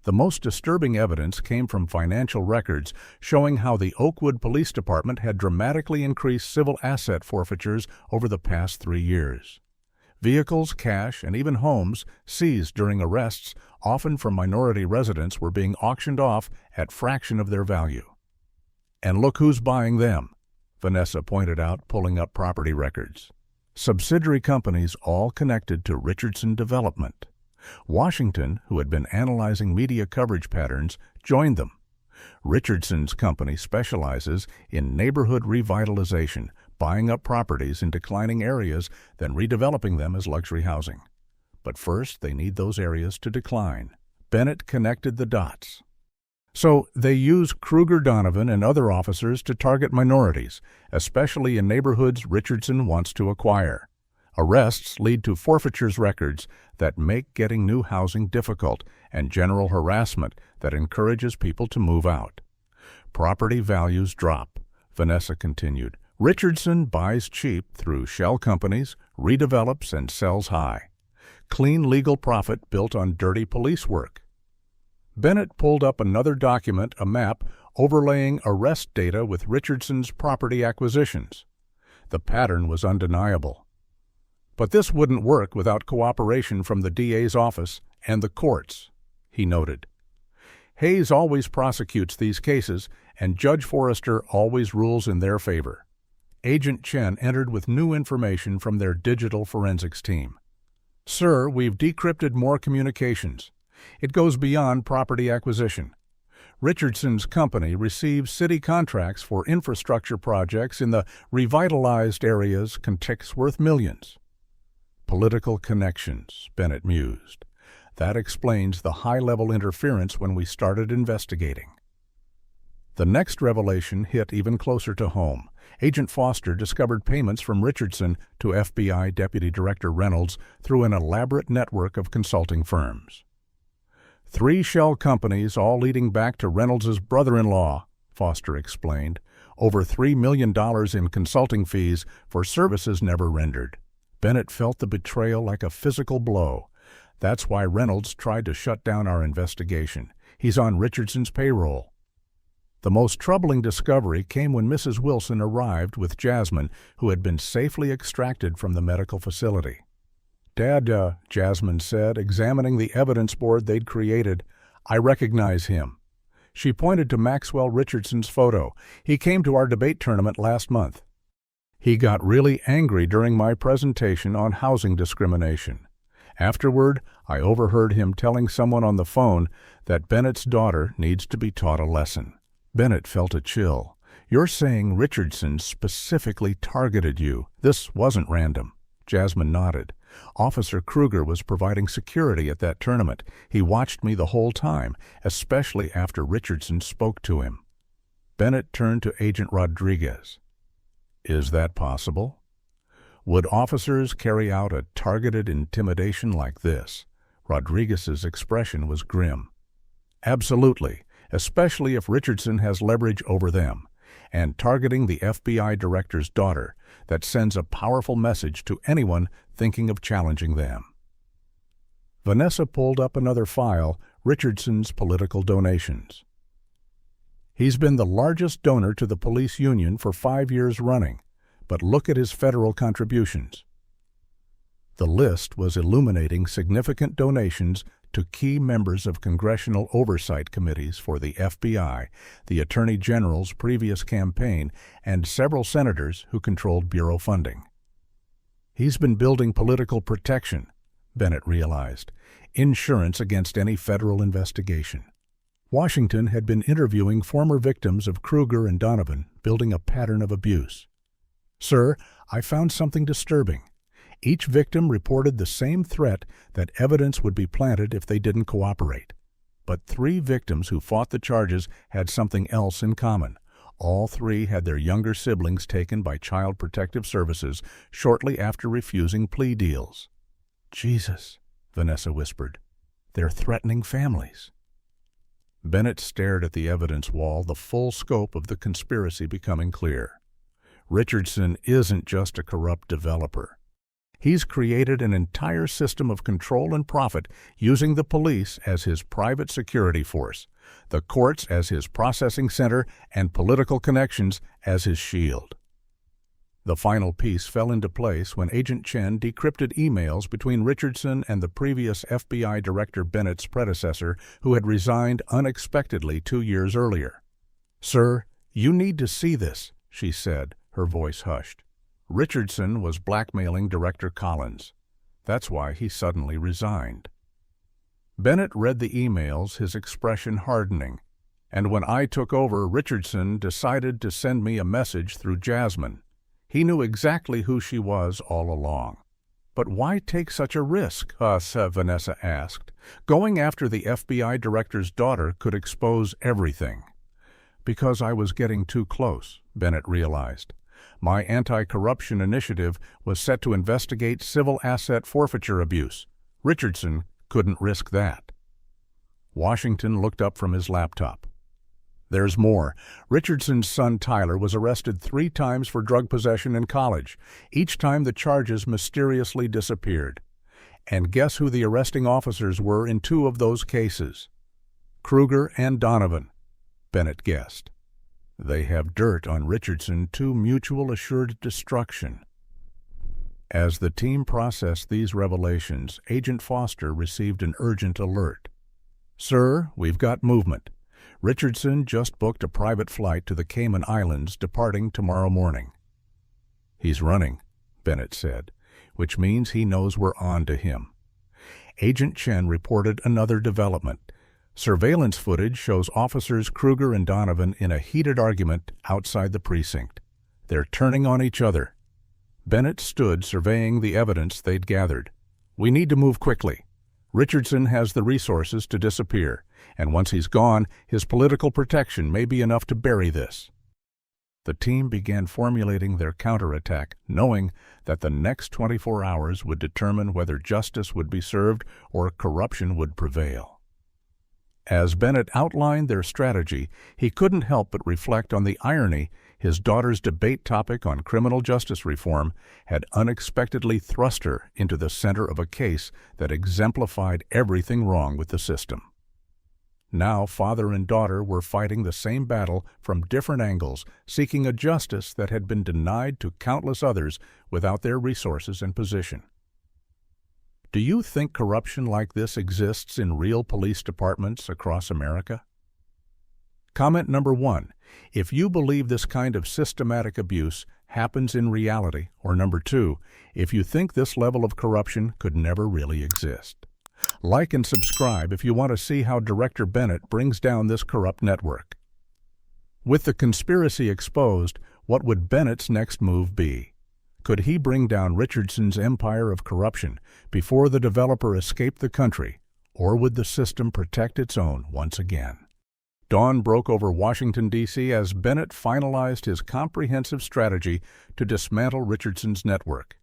The most disturbing evidence came from financial records showing how the Oakwood Police Department had dramatically increased civil asset forfeitures over the past 3 years. Vehicles, cash, and even homes seized during arrests, often from minority residents, were being auctioned off at fraction of their value. "And look who's buying them," Vanessa pointed out, pulling up property records. Subsidiary companies all connected to Richardson Development. Washington, who had been analyzing media coverage patterns, joined them. Richardson's company specializes in neighborhood revitalization, buying up properties in declining areas, then redeveloping them as luxury housing. But first, they need those areas to decline. Bennett connected the dots. So they use Kruger Donovan and other officers to target minorities, especially in neighborhoods Richardson wants to acquire. Arrests lead to forfeitures records that make getting new housing difficult and general harassment that encourages people to move out. Property values drop, Vanessa continued. Richardson buys cheap through shell companies, redevelops, and sells high. Clean legal profit built on dirty police work. Bennett pulled up another document, a map, overlaying arrest data with Richardson's property acquisitions. The pattern was undeniable. But this wouldn't work without cooperation from the DA's office and the courts, he noted. Hayes always prosecutes these cases, and Judge Forrester always rules in their favor. Agent Chen entered with new information from their digital forensics team. Sir, we've decrypted more communications. It goes beyond property acquisition. Richardson's company receives city contracts for infrastructure projects in the revitalized areas, contracts worth millions. Political connections, Bennett mused. That explains the high-level interference when we started investigating. The next revelation hit even closer to home. Agent Foster discovered payments from Richardson to FBI Deputy Director Reynolds through an elaborate network of consulting firms. 3 shell companies, all leading back to Reynolds's brother-in-law, Foster explained. Over $3 million in consulting fees for services never rendered. Bennett felt the betrayal like a physical blow. That's why Reynolds tried to shut down our investigation. He's on Richardson's payroll. The most troubling discovery came when Mrs. Wilson arrived with Jasmine, who had been safely extracted from the medical facility. Dad, Jasmine said, examining the evidence board they'd created, I recognize him. She pointed to Maxwell Richardson's photo. He came to our debate tournament last month. He got really angry during my presentation on housing discrimination. Afterward, I overheard him telling someone on the phone that Bennett's daughter needs to be taught a lesson. Bennett felt a chill. You're saying Richardson specifically targeted you. This wasn't random. Jasmine nodded. Officer Kruger was providing security at that tournament. He watched me the whole time, especially after Richardson spoke to him. Bennett turned to Agent Rodriguez. Is that possible? Would officers carry out a targeted intimidation like this? Rodriguez's expression was grim. Absolutely, especially if Richardson has leverage over them, and targeting the FBI director's daughter that sends a powerful message to anyone thinking of challenging them. Vanessa pulled up another file, Richardson's political donations. He's been the largest donor to the police union for 5 years running, but look at his federal contributions. The list was illuminating significant donations to key members of congressional oversight committees for the FBI, the Attorney General's previous campaign, and several senators who controlled bureau funding. He's been building political protection, Bennett realized, insurance against any federal investigation. Washington had been interviewing former victims of Kruger and Donovan, building a pattern of abuse. Sir, I found something disturbing. Each victim reported the same threat that evidence would be planted if they didn't cooperate. But 3 victims who fought the charges had something else in common. All 3 had their younger siblings taken by Child Protective Services shortly after refusing plea deals. Jesus, Vanessa whispered. They're threatening families. Bennett stared at the evidence wall, the full scope of the conspiracy becoming clear. Richardson isn't just a corrupt developer. He's created an entire system of control and profit using the police as his private security force, the courts as his processing center, and political connections as his shield. The final piece fell into place when Agent Chen decrypted emails between Richardson and the previous FBI Director Bennett's predecessor, who had resigned unexpectedly 2 years earlier. Sir, you need to see this, she said, her voice hushed. Richardson was blackmailing Director Collins. That's why he suddenly resigned. Bennett read the emails, his expression hardening. And when I took over, Richardson decided to send me a message through Jasmine. He knew exactly who she was all along. But why take such a risk, Vanessa asked. Going after the FBI director's daughter could expose everything. Because I was getting too close, Bennett realized. My anti-corruption initiative was set to investigate civil asset forfeiture abuse. Richardson couldn't risk that. Washington looked up from his laptop. There's more. Richardson's son Tyler was arrested 3 times for drug possession in college. Each time the charges mysteriously disappeared. And guess who the arresting officers were in 2 of those cases? Kruger and Donovan, Bennett guessed. They have dirt on Richardson to mutual assured destruction. As the team processed these revelations, Agent Foster received an urgent alert. Sir, we've got movement. Richardson just booked a private flight to the Cayman Islands, departing tomorrow morning. He's running, Bennett said, which means he knows we're on to him. Agent Chen reported another development. Surveillance footage shows officers Kruger and Donovan in a heated argument outside the precinct. They're turning on each other. Bennett stood surveying the evidence they'd gathered. We need to move quickly. Richardson has the resources to disappear, and once he's gone, his political protection may be enough to bury this. The team began formulating their counterattack, knowing that the next 24 hours would determine whether justice would be served or corruption would prevail. As Bennett outlined their strategy, he couldn't help but reflect on the irony his daughter's debate topic on criminal justice reform had unexpectedly thrust her into the center of a case that exemplified everything wrong with the system. Now father and daughter were fighting the same battle from different angles, seeking a justice that had been denied to countless others without their resources and position. Do you think corruption like this exists in real police departments across America? Comment number 1. If you believe this kind of systematic abuse happens in reality, or number 2, if you think this level of corruption could never really exist. Like and subscribe if you want to see how Director Bennett brings down this corrupt network. With the conspiracy exposed, what would Bennett's next move be? Could he bring down Richardson's empire of corruption before the developer escaped the country, or would the system protect its own once again? Dawn broke over Washington, D.C. as Bennett finalized his comprehensive strategy to dismantle Richardson's network.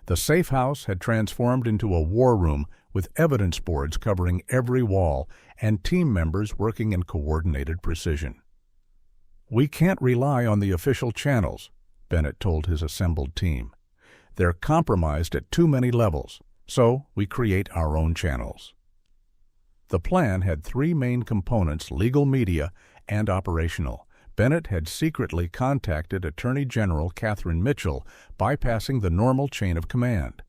The safe house had transformed into a war room with evidence boards covering every wall and team members working in coordinated precision. We can't rely on the official channels, Bennett told his assembled team. They're compromised at too many levels, so we create our own channels. The plan had 3 main components: legal, media, and operational. Bennett had secretly contacted Attorney General Catherine Mitchell, bypassing the normal chain of command.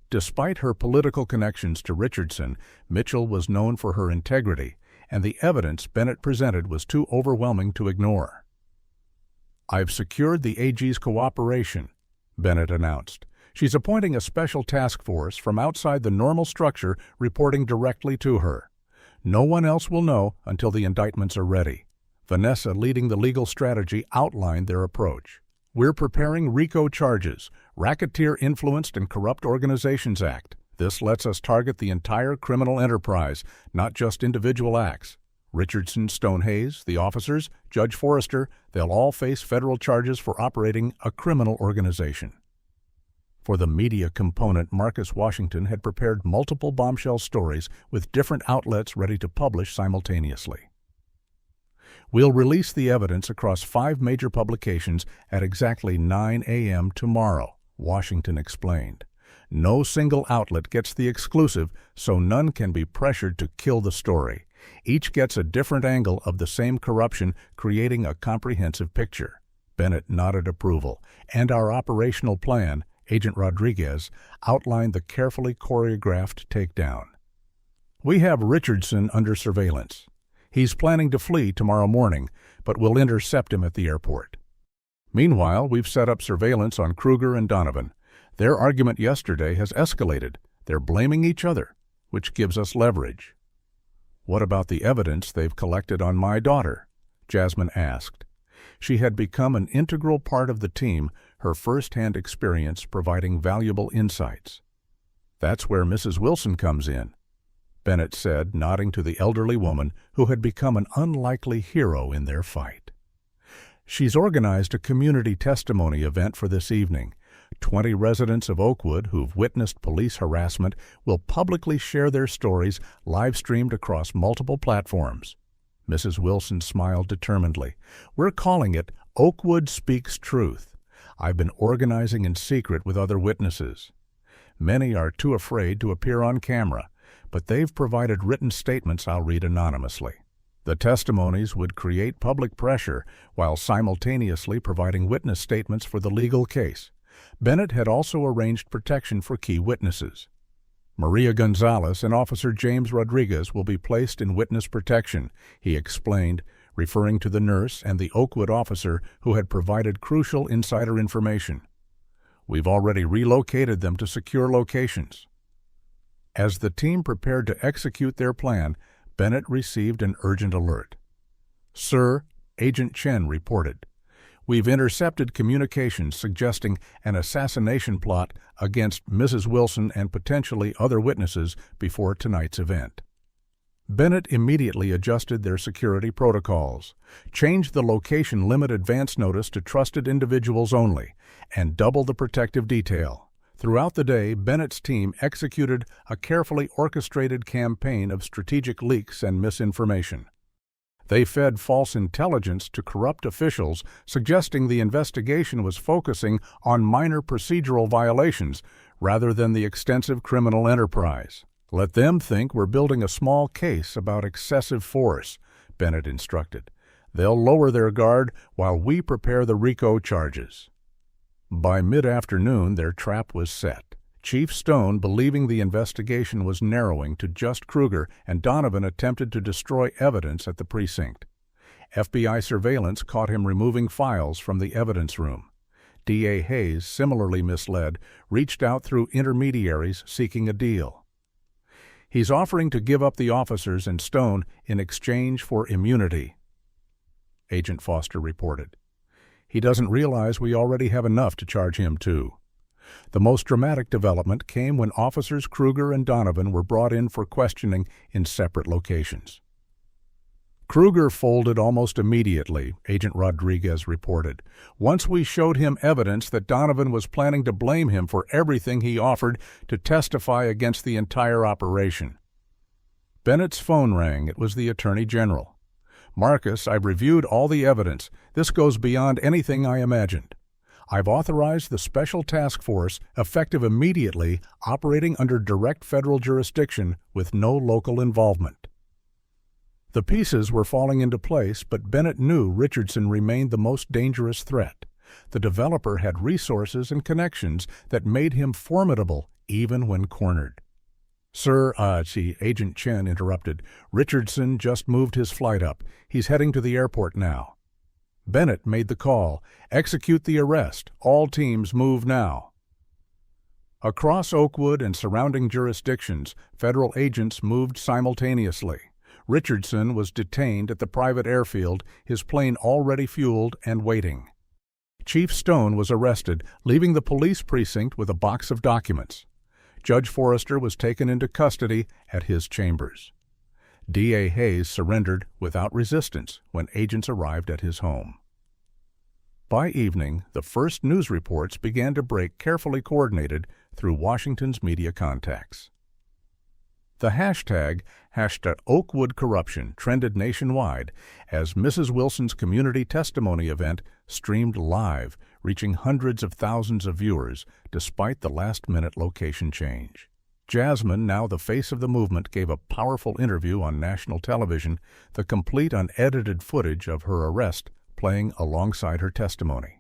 Despite her political connections to Richardson, Mitchell was known for her integrity, and the evidence Bennett presented was too overwhelming to ignore. I've secured the AG's cooperation, Bennett announced. She's appointing a special task force from outside the normal structure reporting directly to her. No one else will know until the indictments are ready. Vanessa, leading the legal strategy, outlined their approach. We're preparing RICO charges, Racketeer-Influenced and Corrupt Organizations Act. This lets us target the entire criminal enterprise, not just individual acts. Richardson, Stonehayes, the officers, Judge Forrester, they'll all face federal charges for operating a criminal organization. For the media component, Marcus Washington had prepared multiple bombshell stories with different outlets ready to publish simultaneously. We'll release the evidence across 5 major publications at exactly 9 a.m. tomorrow, Washington explained. No single outlet gets the exclusive, so none can be pressured to kill the story. Each gets a different angle of the same corruption, creating a comprehensive picture. Bennett nodded approval, and our operational plan, Agent Rodriguez, outlined the carefully choreographed takedown. We have Richardson under surveillance. He's planning to flee tomorrow morning, but we'll intercept him at the airport. Meanwhile, we've set up surveillance on Kruger and Donovan. Their argument yesterday has escalated. They're blaming each other, which gives us leverage." "What about the evidence they've collected on my daughter?" Jasmine asked. She had become an integral part of the team, her first-hand experience providing valuable insights. "That's where Mrs. Wilson comes in," Bennett said, nodding to the elderly woman who had become an unlikely hero in their fight. "She's organized a community testimony event for this evening. 20 residents of Oakwood who've witnessed police harassment will publicly share their stories, live-streamed across multiple platforms." Mrs. Wilson smiled determinedly. "We're calling it Oakwood Speaks Truth. I've been organizing in secret with other witnesses. Many are too afraid to appear on camera, but they've provided written statements I'll read anonymously. The testimonies would create public pressure while simultaneously providing witness statements for the legal case. Bennett had also arranged protection for key witnesses. Maria Gonzalez and Officer James Rodriguez will be placed in witness protection, he explained, referring to the nurse and the Oakwood officer who had provided crucial insider information. "We've already relocated them to secure locations." As the team prepared to execute their plan, Bennett received an urgent alert. "Sir," Agent Chen reported, "we've intercepted communications suggesting an assassination plot against Mrs. Wilson and potentially other witnesses before tonight's event." Bennett immediately adjusted their security protocols, changed the location limit advance notice to trusted individuals only, and doubled the protective detail. Throughout the day, Bennett's team executed a carefully orchestrated campaign of strategic leaks and misinformation. They fed false intelligence to corrupt officials, suggesting the investigation was focusing on minor procedural violations rather than the extensive criminal enterprise. "Let them think we're building a small case about excessive force," Bennett instructed. "They'll lower their guard while we prepare the RICO charges." By mid-afternoon, their trap was set. Chief Stone, believing the investigation was narrowing to just Kruger, and Donovan attempted to destroy evidence at the precinct. FBI surveillance caught him removing files from the evidence room. D.A. Hayes, similarly misled, reached out through intermediaries seeking a deal. "He's offering to give up the officers and Stone in exchange for immunity," Agent Foster reported. "He doesn't realize we already have enough to charge him too." The most dramatic development came when Officers Kruger and Donovan were brought in for questioning in separate locations. "Kruger folded almost immediately," Agent Rodriguez reported. "Once we showed him evidence that Donovan was planning to blame him for everything he offered to testify against the entire operation." Bennett's phone rang. It was the Attorney General. "Marcus, I've reviewed all the evidence. This goes beyond anything I imagined. I've authorized the Special Task Force, effective immediately, operating under direct federal jurisdiction with no local involvement." The pieces were falling into place, but Bennett knew Richardson remained the most dangerous threat. The developer had resources and connections that made him formidable even when cornered. "Sir, Agent Chen interrupted. "Richardson just moved his flight up. He's heading to the airport now." Bennett made the call. "Execute the arrest. All teams move now." Across Oakwood and surrounding jurisdictions, federal agents moved simultaneously. Richardson was detained at the private airfield, his plane already fueled and waiting. Chief Stone was arrested, leaving the police precinct with a box of documents. Judge Forrester was taken into custody at his chambers. D.A. Hayes surrendered without resistance when agents arrived at his home. By evening, the first news reports began to break, carefully coordinated through Washington's media contacts. The hashtag #OakwoodCorruption trended nationwide as Mrs. Wilson's community testimony event streamed live, reaching hundreds of thousands of viewers despite the last-minute location change. Jasmine, now the face of the movement, gave a powerful interview on national television, the complete unedited footage of her arrest playing alongside her testimony.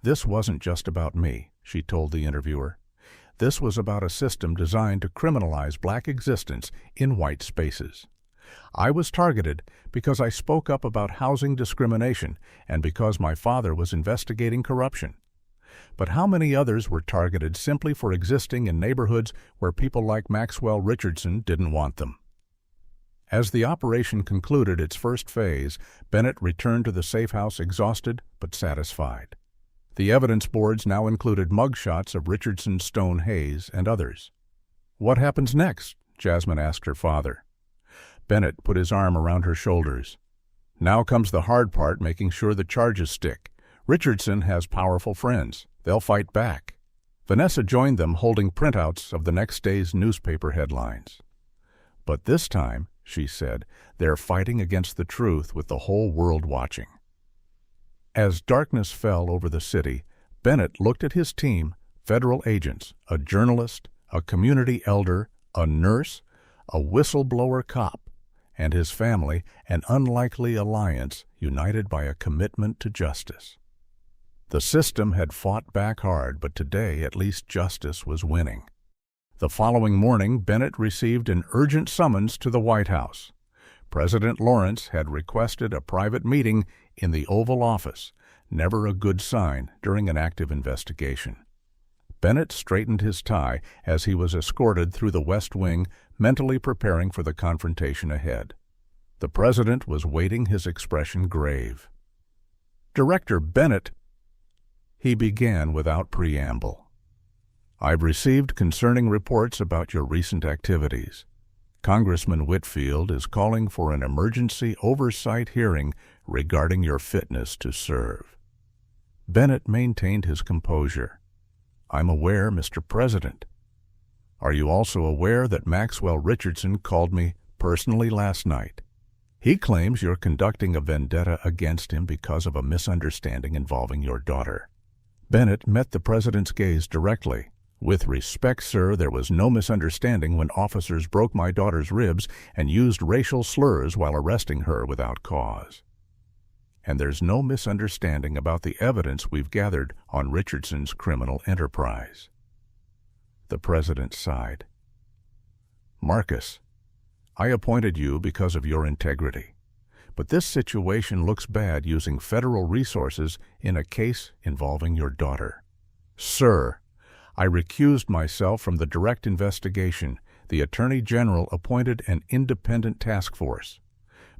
"This wasn't just about me," she told the interviewer. "This was about a system designed to criminalize black existence in white spaces. I was targeted because I spoke up about housing discrimination and because my father was investigating corruption. But how many others were targeted simply for existing in neighborhoods where people like Maxwell Richardson didn't want them? As the operation concluded its first phase, Bennett returned to the safe house exhausted but satisfied. The evidence boards now included mugshots of Richardson, Stone, Hayes, and others. "What happens next?" Jasmine asked her father. Bennett put his arm around her shoulders. "Now comes the hard part, making sure the charges stick. Richardson has powerful friends. They'll fight back." Vanessa joined them, holding printouts of the next day's newspaper headlines. "But this time," she said, "they're fighting against the truth with the whole world watching." As darkness fell over the city, Bennett looked at his team, federal agents, a journalist, a community elder, a nurse, a whistleblower cop, and his family, an unlikely alliance united by a commitment to justice. The system had fought back hard, but today at least justice was winning. The following morning, Bennett received an urgent summons to the White House. President Lawrence had requested a private meeting in the Oval Office, never a good sign during an active investigation. Bennett straightened his tie as he was escorted through the West Wing, mentally preparing for the confrontation ahead. The president was waiting, his expression grave. "Director Bennett," he began without preamble, "I've received concerning reports about your recent activities. Congressman Whitfield is calling for an emergency oversight hearing regarding your fitness to serve." Bennett maintained his composure. "I'm aware, Mr. President. Are you also aware that Maxwell Richardson called me personally last night? He claims you're conducting a vendetta against him because of a misunderstanding involving your daughter." Bennett met the president's gaze directly. "With respect, sir, there was no misunderstanding when officers broke my daughter's ribs and used racial slurs while arresting her without cause. And there's no misunderstanding about the evidence we've gathered on Richardson's criminal enterprise." The president sighed. "Marcus, I appointed you because of your integrity. But this situation looks bad using federal resources in a case involving your daughter. Sir, I recused myself from the direct investigation. The Attorney General appointed an independent task force.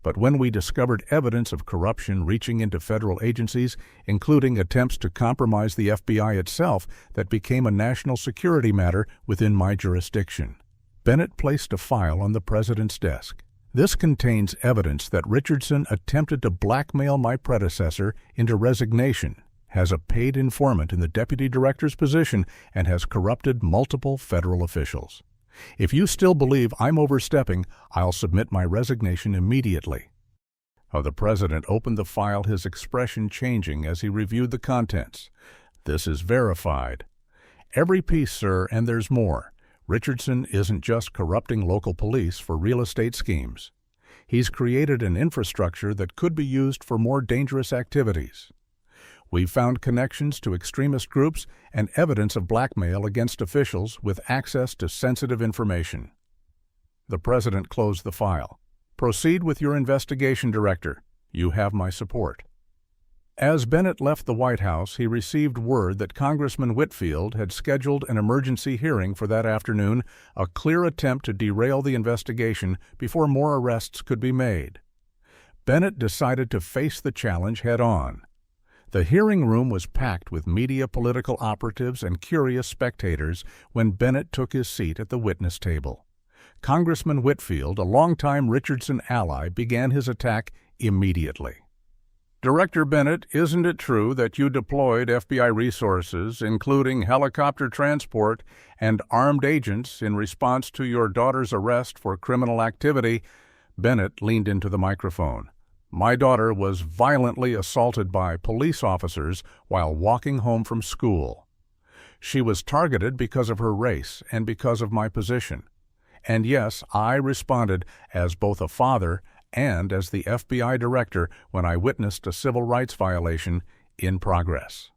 But when we discovered evidence of corruption reaching into federal agencies, including attempts to compromise the FBI itself, that became a national security matter within my jurisdiction." Bennett placed a file on the president's desk. "This contains evidence that Richardson attempted to blackmail my predecessor into resignation, has a paid informant in the deputy director's position, and has corrupted multiple federal officials. If you still believe I'm overstepping, I'll submit my resignation immediately." The president opened the file, his expression changing as he reviewed the contents. "This is verified. Every piece, sir, and there's more. Richardson isn't just corrupting local police for real estate schemes. He's created an infrastructure that could be used for more dangerous activities. We've found connections to extremist groups and evidence of blackmail against officials with access to sensitive information." The president closed the file. "Proceed with your investigation, Director. You have my support." As Bennett left the White House, he received word that Congressman Whitfield had scheduled an emergency hearing for that afternoon, a clear attempt to derail the investigation before more arrests could be made. Bennett decided to face the challenge head-on. The hearing room was packed with media, political operatives, and curious spectators when Bennett took his seat at the witness table. Congressman Whitfield, a longtime Richardson ally, began his attack immediately. "Director Bennett, isn't it true that you deployed FBI resources, including helicopter transport and armed agents, in response to your daughter's arrest for criminal activity?" Bennett leaned into the microphone. "My daughter was violently assaulted by police officers while walking home from school. She was targeted because of her race and because of my position. And yes, I responded as both a father and as the FBI director when I witnessed a civil rights violation in progress.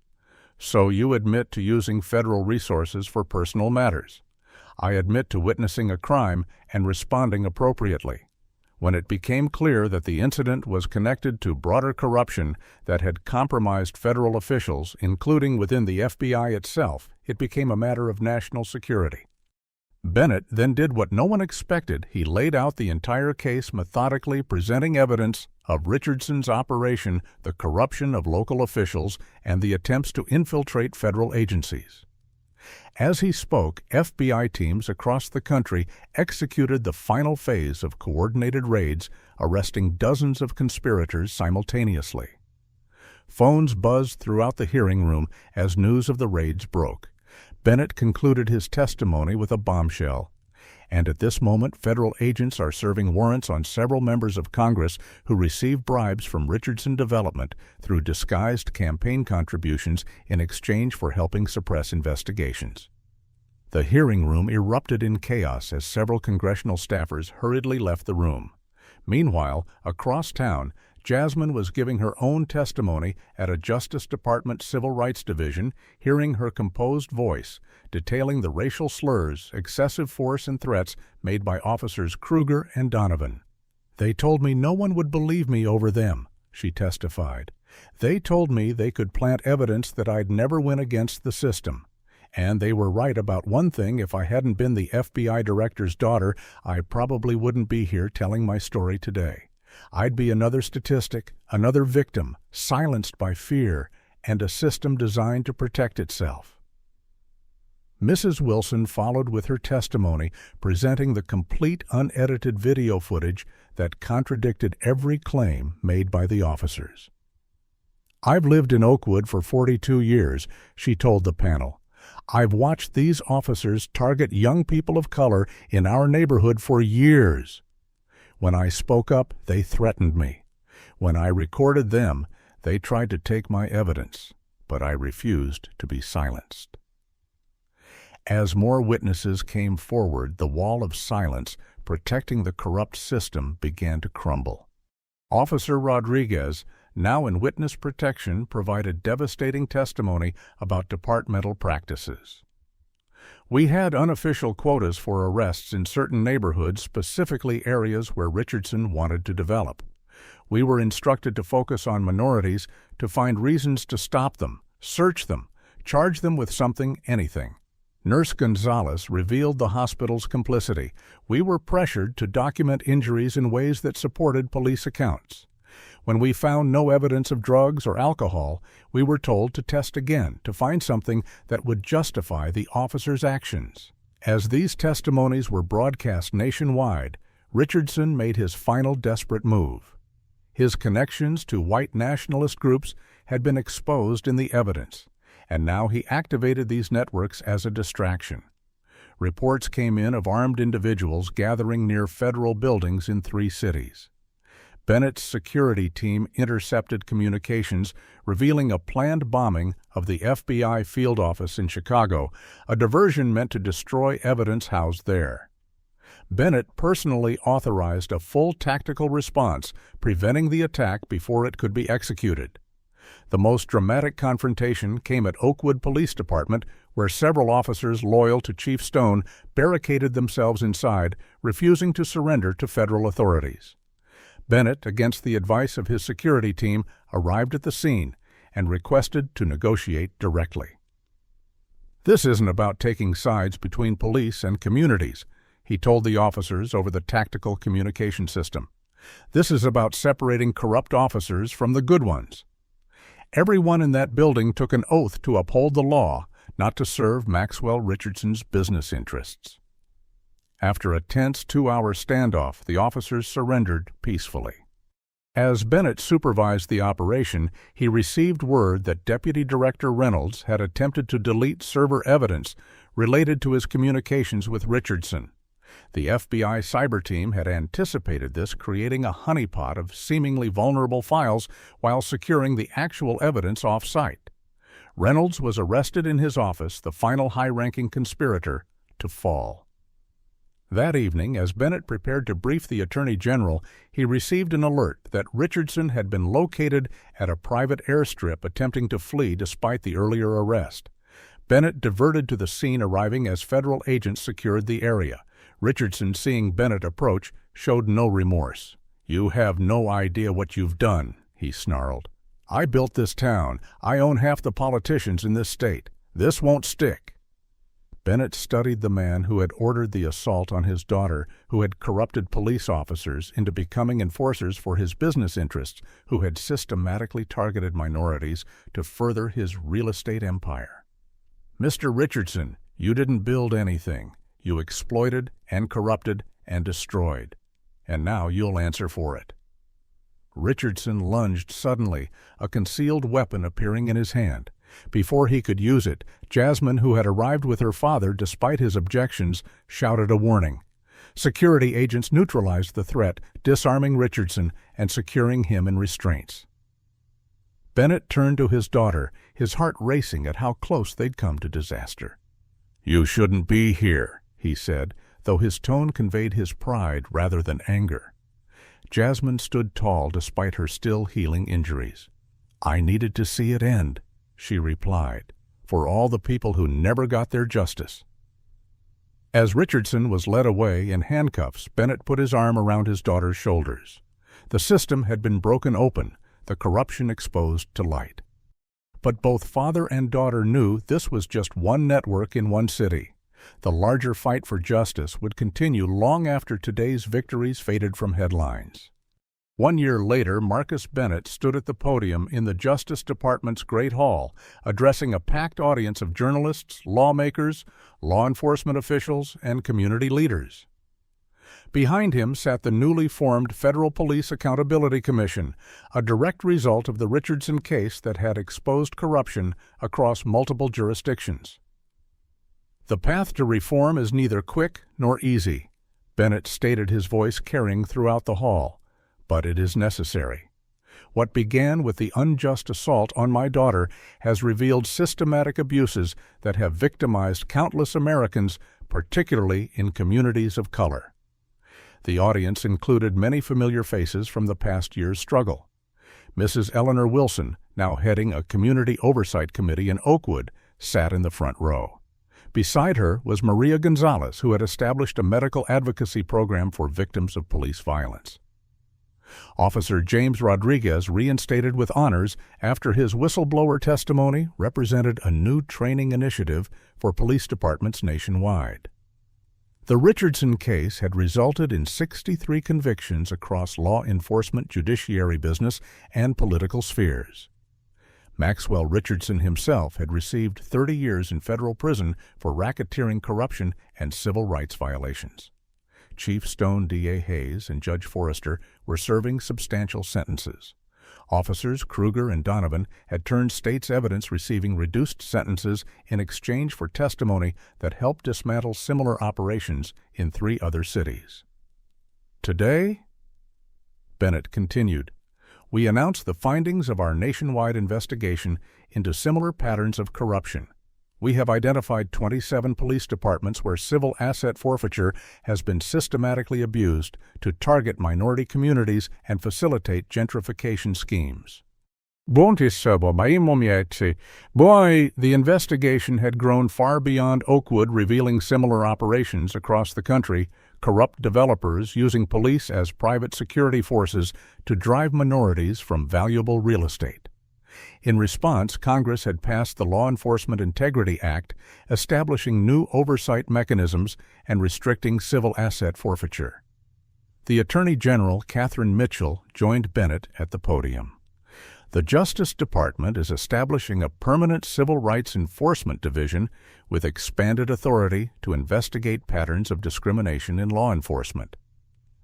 So you admit to using federal resources for personal matters. I admit to witnessing a crime and responding appropriately. When it became clear that the incident was connected to broader corruption that had compromised federal officials, including within the FBI itself, it became a matter of national security. Bennett then did what no one expected. He laid out the entire case methodically, presenting evidence of Richardson's operation, the corruption of local officials, and the attempts to infiltrate federal agencies. As he spoke, FBI teams across the country executed the final phase of coordinated raids, arresting dozens of conspirators simultaneously. Phones buzzed throughout the hearing room as news of the raids broke. Bennett concluded his testimony with a bombshell. And at this moment, federal agents are serving warrants on several members of Congress who received bribes from Richardson Development through disguised campaign contributions in exchange for helping suppress investigations. The hearing room erupted in chaos as several congressional staffers hurriedly left the room. Meanwhile, across town, Jasmine was giving her own testimony at a Justice Department Civil Rights Division, hearing her composed voice, detailing the racial slurs, excessive force, and threats made by officers Kruger and Donovan. "They told me no one would believe me over them," she testified. "They told me they could plant evidence that I'd never win against the system. And they were right about one thing: if I hadn't been the FBI director's daughter, I probably wouldn't be here telling my story today. I'd be another statistic, another victim, silenced by fear and a system designed to protect itself." Mrs. Wilson followed with her testimony, presenting the complete unedited video footage that contradicted every claim made by the officers. "I've lived in Oakwood for 42 years, she told the panel. "I've watched these officers target young people of color in our neighborhood for years. When I spoke up, they threatened me. When I recorded them, they tried to take my evidence, but I refused to be silenced." As more witnesses came forward, the wall of silence protecting the corrupt system began to crumble. Officer Rodriguez, now in witness protection, provided devastating testimony about departmental practices. "We had unofficial quotas for arrests in certain neighborhoods, specifically areas where Richardson wanted to develop. We were instructed to focus on minorities, to find reasons to stop them, search them, charge them with something, anything." Nurse Gonzalez revealed the hospital's complicity. "We were pressured to document injuries in ways that supported police accounts. When we found no evidence of drugs or alcohol, we were told to test again to find something that would justify the officers' actions." As these testimonies were broadcast nationwide, Richardson made his final desperate move. His connections to white nationalist groups had been exposed in the evidence, and now he activated these networks as a distraction. Reports came in of armed individuals gathering near federal buildings in 3 cities. Bennett's security team intercepted communications revealing a planned bombing of the FBI field office in Chicago, a diversion meant to destroy evidence housed there. Bennett personally authorized a full tactical response, preventing the attack before it could be executed. The most dramatic confrontation came at Oakwood Police Department, where several officers loyal to Chief Stone barricaded themselves inside, refusing to surrender to federal authorities. Bennett, against the advice of his security team, arrived at the scene and requested to negotiate directly. "This isn't about taking sides between police and communities," he told the officers over the tactical communication system. "This is about separating corrupt officers from the good ones. Everyone in that building took an oath to uphold the law, not to serve Maxwell Richardson's business interests." After a tense 2-hour standoff, the officers surrendered peacefully. As Bennett supervised the operation, he received word that Deputy Director Reynolds had attempted to delete server evidence related to his communications with Richardson. The FBI cyber team had anticipated this, creating a honeypot of seemingly vulnerable files while securing the actual evidence off-site. Reynolds was arrested in his office, the final high-ranking conspirator to fall. That evening, as Bennett prepared to brief the Attorney General, he received an alert that Richardson had been located at a private airstrip attempting to flee despite the earlier arrest. Bennett diverted to the scene, arriving as federal agents secured the area. Richardson, seeing Bennett approach, showed no remorse. "You have no idea what you've done," he snarled. "I built this town. I own half the politicians in this state. This won't stick." Bennett studied the man who had ordered the assault on his daughter, who had corrupted police officers into becoming enforcers for his business interests, who had systematically targeted minorities to further his real estate empire. "Mr. Richardson, you didn't build anything. You exploited and corrupted and destroyed. And now you'll answer for it." Richardson lunged suddenly, a concealed weapon appearing in his hand. Before he could use it, Jasmine, who had arrived with her father despite his objections, shouted a warning. Security agents neutralized the threat, disarming Richardson and securing him in restraints. Bennett turned to his daughter, his heart racing at how close they'd come to disaster. "You shouldn't be here," he said, though his tone conveyed his pride rather than anger. Jasmine stood tall despite her still healing injuries. "I needed to see it end," she replied, "for all the people who never got their justice." As Richardson was led away in handcuffs, Bennett put his arm around his daughter's shoulders. The system had been broken open, the corruption exposed to light. But both father and daughter knew this was just one network in one city. The larger fight for justice would continue long after today's victories faded from headlines. 1 year later, Marcus Bennett stood at the podium in the Justice Department's Great Hall, addressing a packed audience of journalists, lawmakers, law enforcement officials, and community leaders. Behind him sat the newly formed Federal Police Accountability Commission, a direct result of the Richardson case that had exposed corruption across multiple jurisdictions. "The path to reform is neither quick nor easy," Bennett stated, his voice carrying throughout the hall. "But it is necessary. What began with the unjust assault on my daughter has revealed systematic abuses that have victimized countless Americans, particularly in communities of color." The audience included many familiar faces from the past year's struggle. Mrs. Eleanor Wilson, now heading a community oversight committee in Oakwood, sat in the front row. Beside her was Maria Gonzalez, who had established a medical advocacy program for victims of police violence. Officer James Rodriguez, reinstated with honors after his whistleblower testimony, represented a new training initiative for police departments nationwide. The Richardson case had resulted in 63 convictions across law enforcement, judiciary, business, and political spheres. Maxwell Richardson himself had received 30 years in federal prison for racketeering, corruption, and civil rights violations. Chief Stone D.A. Hayes and Judge Forrester were serving substantial sentences. Officers Kruger and Donovan had turned state's evidence, receiving reduced sentences in exchange for testimony that helped dismantle similar operations in 3 other cities. "Today," Bennett continued, "we announce the findings of our nationwide investigation into similar patterns of corruption. We have identified 27 police departments where civil asset forfeiture has been systematically abused to target minority communities and facilitate gentrification schemes." The investigation had grown far beyond Oakwood, revealing similar operations across the country, corrupt developers using police as private security forces to drive minorities from valuable real estate. In response, Congress had passed the Law Enforcement Integrity Act, establishing new oversight mechanisms and restricting civil asset forfeiture. The Attorney General, Catherine Mitchell, joined Bennett at the podium. The Justice Department is establishing a permanent civil rights enforcement division with expanded authority to investigate patterns of discrimination in law enforcement.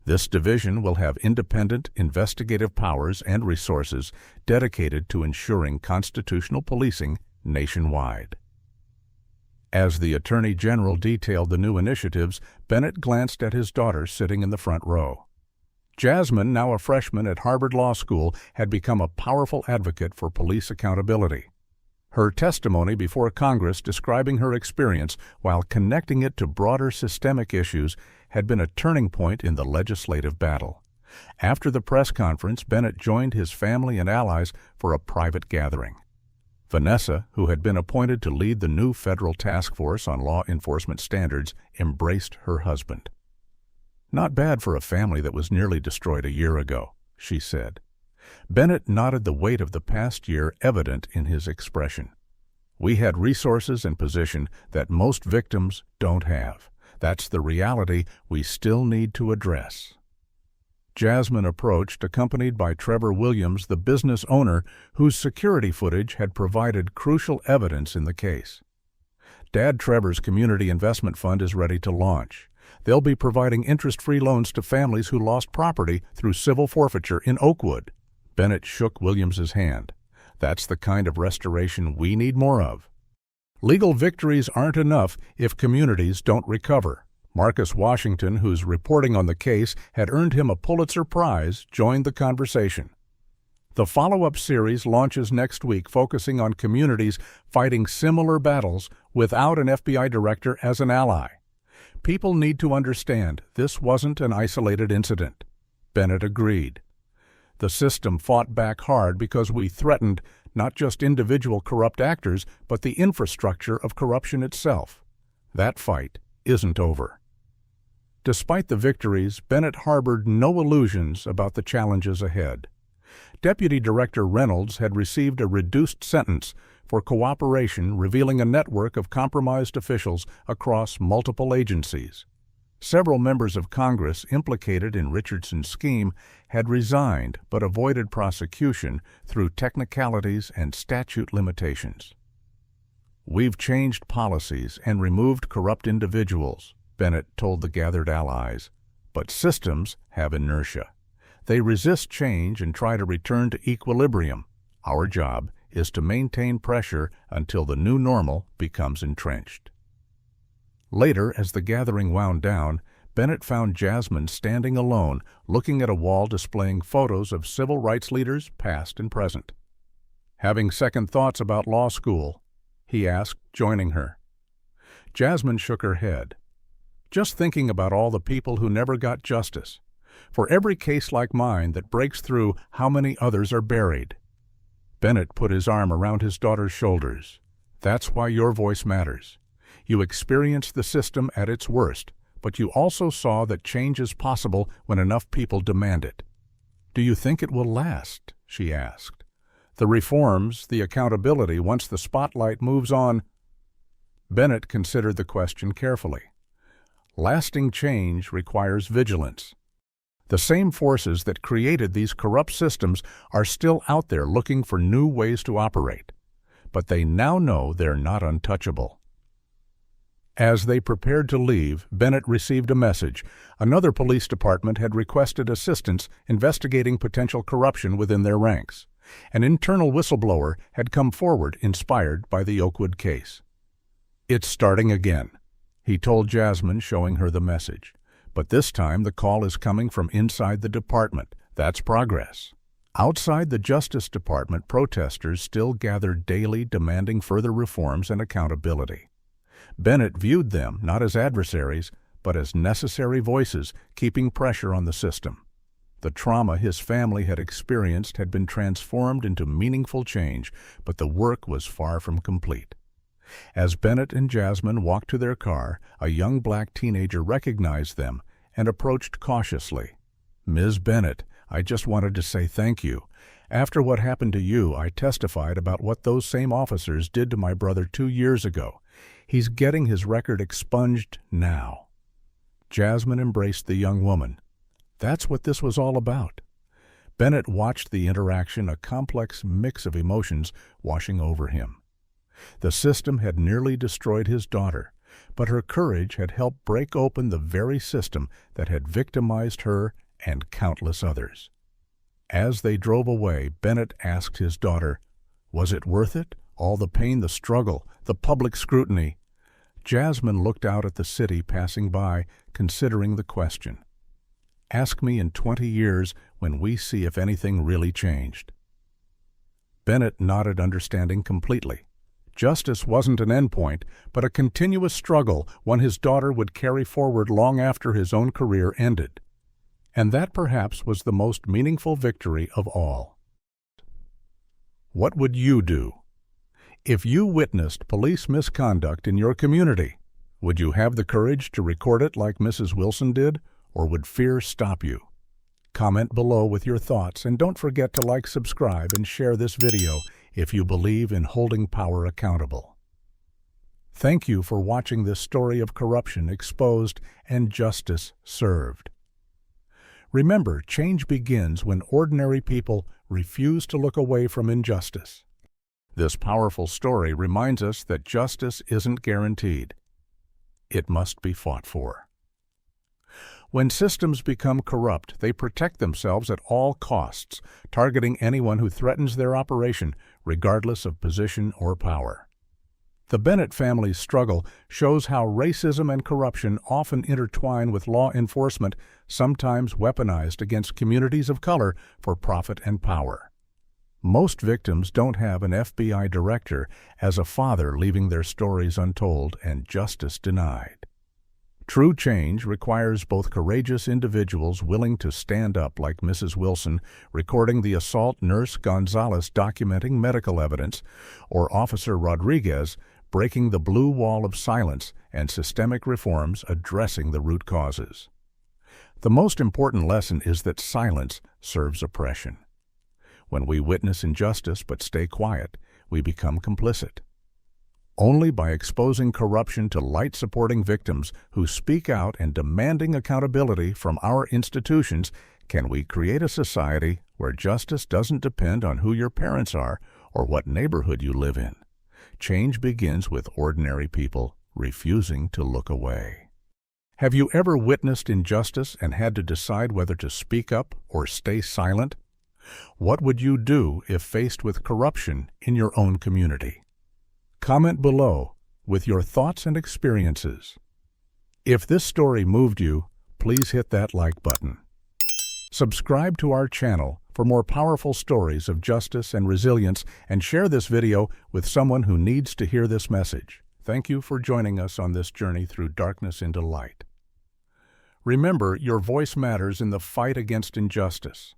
This division will have independent investigative powers and resources dedicated to ensuring constitutional policing nationwide. As the Attorney General detailed the new initiatives, Bennett glanced at his daughter sitting in the front row. Jasmine, now a freshman at Harvard Law School, had become a powerful advocate for police accountability. Her testimony before Congress describing her experience while connecting it to broader systemic issues had been a turning point in the legislative battle. After the press conference, Bennett joined his family and allies for a private gathering. Vanessa, who had been appointed to lead the new federal task force on law enforcement standards, embraced her husband. "Not bad for a family that was nearly destroyed a year ago," she said. Bennett nodded, the weight of the past year evident in his expression. "We had resources and position that most victims don't have. That's the reality we still need to address." Jasmine approached, accompanied by Trevor Williams, the business owner whose security footage had provided crucial evidence in the case. Dad Trevor's community investment fund is ready to launch. They'll be providing interest-free loans to families who lost property through civil forfeiture in Oakwood. Bennett shook Williams's hand. "That's the kind of restoration we need more of." Legal victories aren't enough if communities don't recover. Marcus Washington, whose reporting on the case had earned him a Pulitzer Prize, joined the conversation. The follow-up series launches next week, focusing on communities fighting similar battles without an FBI director as an ally. "People need to understand this wasn't an isolated incident." Bennett agreed. "The system fought back hard because we threatened not just individual corrupt actors, but the infrastructure of corruption itself. That fight isn't over." Despite the victories, Bennett harbored no illusions about the challenges ahead. Deputy Director Reynolds had received a reduced sentence for cooperation, revealing a network of compromised officials across multiple agencies. Several members of Congress implicated in Richardson's scheme had resigned but avoided prosecution through technicalities and statute limitations. "We've changed policies and removed corrupt individuals," Bennett told the gathered allies, "but systems have inertia. They resist change and try to return to equilibrium. Our job is to maintain pressure until the new normal becomes entrenched." Later, as the gathering wound down, Bennett found Jasmine standing alone, looking at a wall displaying photos of civil rights leaders, past and present. "Having second thoughts about law school?" he asked, joining her. Jasmine shook her head. "Just thinking about all the people who never got justice. For every case like mine that breaks through, how many others are buried?" Bennett put his arm around his daughter's shoulders. "That's why your voice matters. You experienced the system at its worst, but you also saw that change is possible when enough people demand it." "Do you think it will last?" she asked. "The reforms, the accountability, once the spotlight moves on?" Bennett considered the question carefully. "Lasting change requires vigilance. The same forces that created these corrupt systems are still out there looking for new ways to operate, but they now know they're not untouchable." As they prepared to leave, Bennett received a message. Another police department had requested assistance investigating potential corruption within their ranks. An internal whistleblower had come forward, inspired by the Oakwood case. "It's starting again," he told Jasmine, showing her the message. "But this time the call is coming from inside the department. That's progress." Outside the Justice Department, protesters still gathered daily, demanding further reforms and accountability. Bennett viewed them not as adversaries, but as necessary voices, keeping pressure on the system. The trauma his family had experienced had been transformed into meaningful change, but the work was far from complete. As Bennett and Jasmine walked to their car, a young black teenager recognized them and approached cautiously. "Ms. Bennett, I just wanted to say thank you. After what happened to you, I testified about what those same officers did to my brother 2 years ago. He's getting his record expunged now." Jasmine embraced the young woman. That's what this was all about. Bennett watched the interaction, a complex mix of emotions washing over him. The system had nearly destroyed his daughter, but her courage had helped break open the very system that had victimized her and countless others. As they drove away, Bennett asked his daughter, "Was it worth it? All the pain, the struggle, the public scrutiny?" Jasmine looked out at the city passing by, considering the question. "Ask me in 20 years when we see if anything really changed." Bennett nodded, understanding completely. Justice wasn't an endpoint, but a continuous struggle, one his daughter would carry forward long after his own career ended. And that perhaps was the most meaningful victory of all. What would you do? If you witnessed police misconduct in your community, would you have the courage to record it like Mrs. Wilson did, or would fear stop you? Comment below with your thoughts, and don't forget to like, subscribe, and share this video if you believe in holding power accountable. Thank you for watching this story of corruption exposed and justice served. Remember, change begins when ordinary people refuse to look away from injustice. This powerful story reminds us that justice isn't guaranteed. It must be fought for. When systems become corrupt, they protect themselves at all costs, targeting anyone who threatens their operation, regardless of position or power. The Bennett family's struggle shows how racism and corruption often intertwine with law enforcement, sometimes weaponized against communities of color for profit and power. Most victims don't have an FBI director as a father, leaving their stories untold and justice denied. True change requires both courageous individuals willing to stand up, like Mrs. Wilson recording the assault, Nurse Gonzalez documenting medical evidence, or Officer Rodriguez breaking the blue wall of silence, and systemic reforms addressing the root causes. The most important lesson is that silence serves oppression. When we witness injustice but stay quiet, we become complicit. Only by exposing corruption to light-supporting victims who speak out and demanding accountability from our institutions can we create a society where justice doesn't depend on who your parents are or what neighborhood you live in. Change begins with ordinary people refusing to look away. Have you ever witnessed injustice and had to decide whether to speak up or stay silent? What would you do if faced with corruption in your own community? Comment below with your thoughts and experiences. If this story moved you, please hit that like button. Subscribe to our channel for more powerful stories of justice and resilience, and share this video with someone who needs to hear this message. Thank you for joining us on this journey through darkness into light. Remember, your voice matters in the fight against injustice.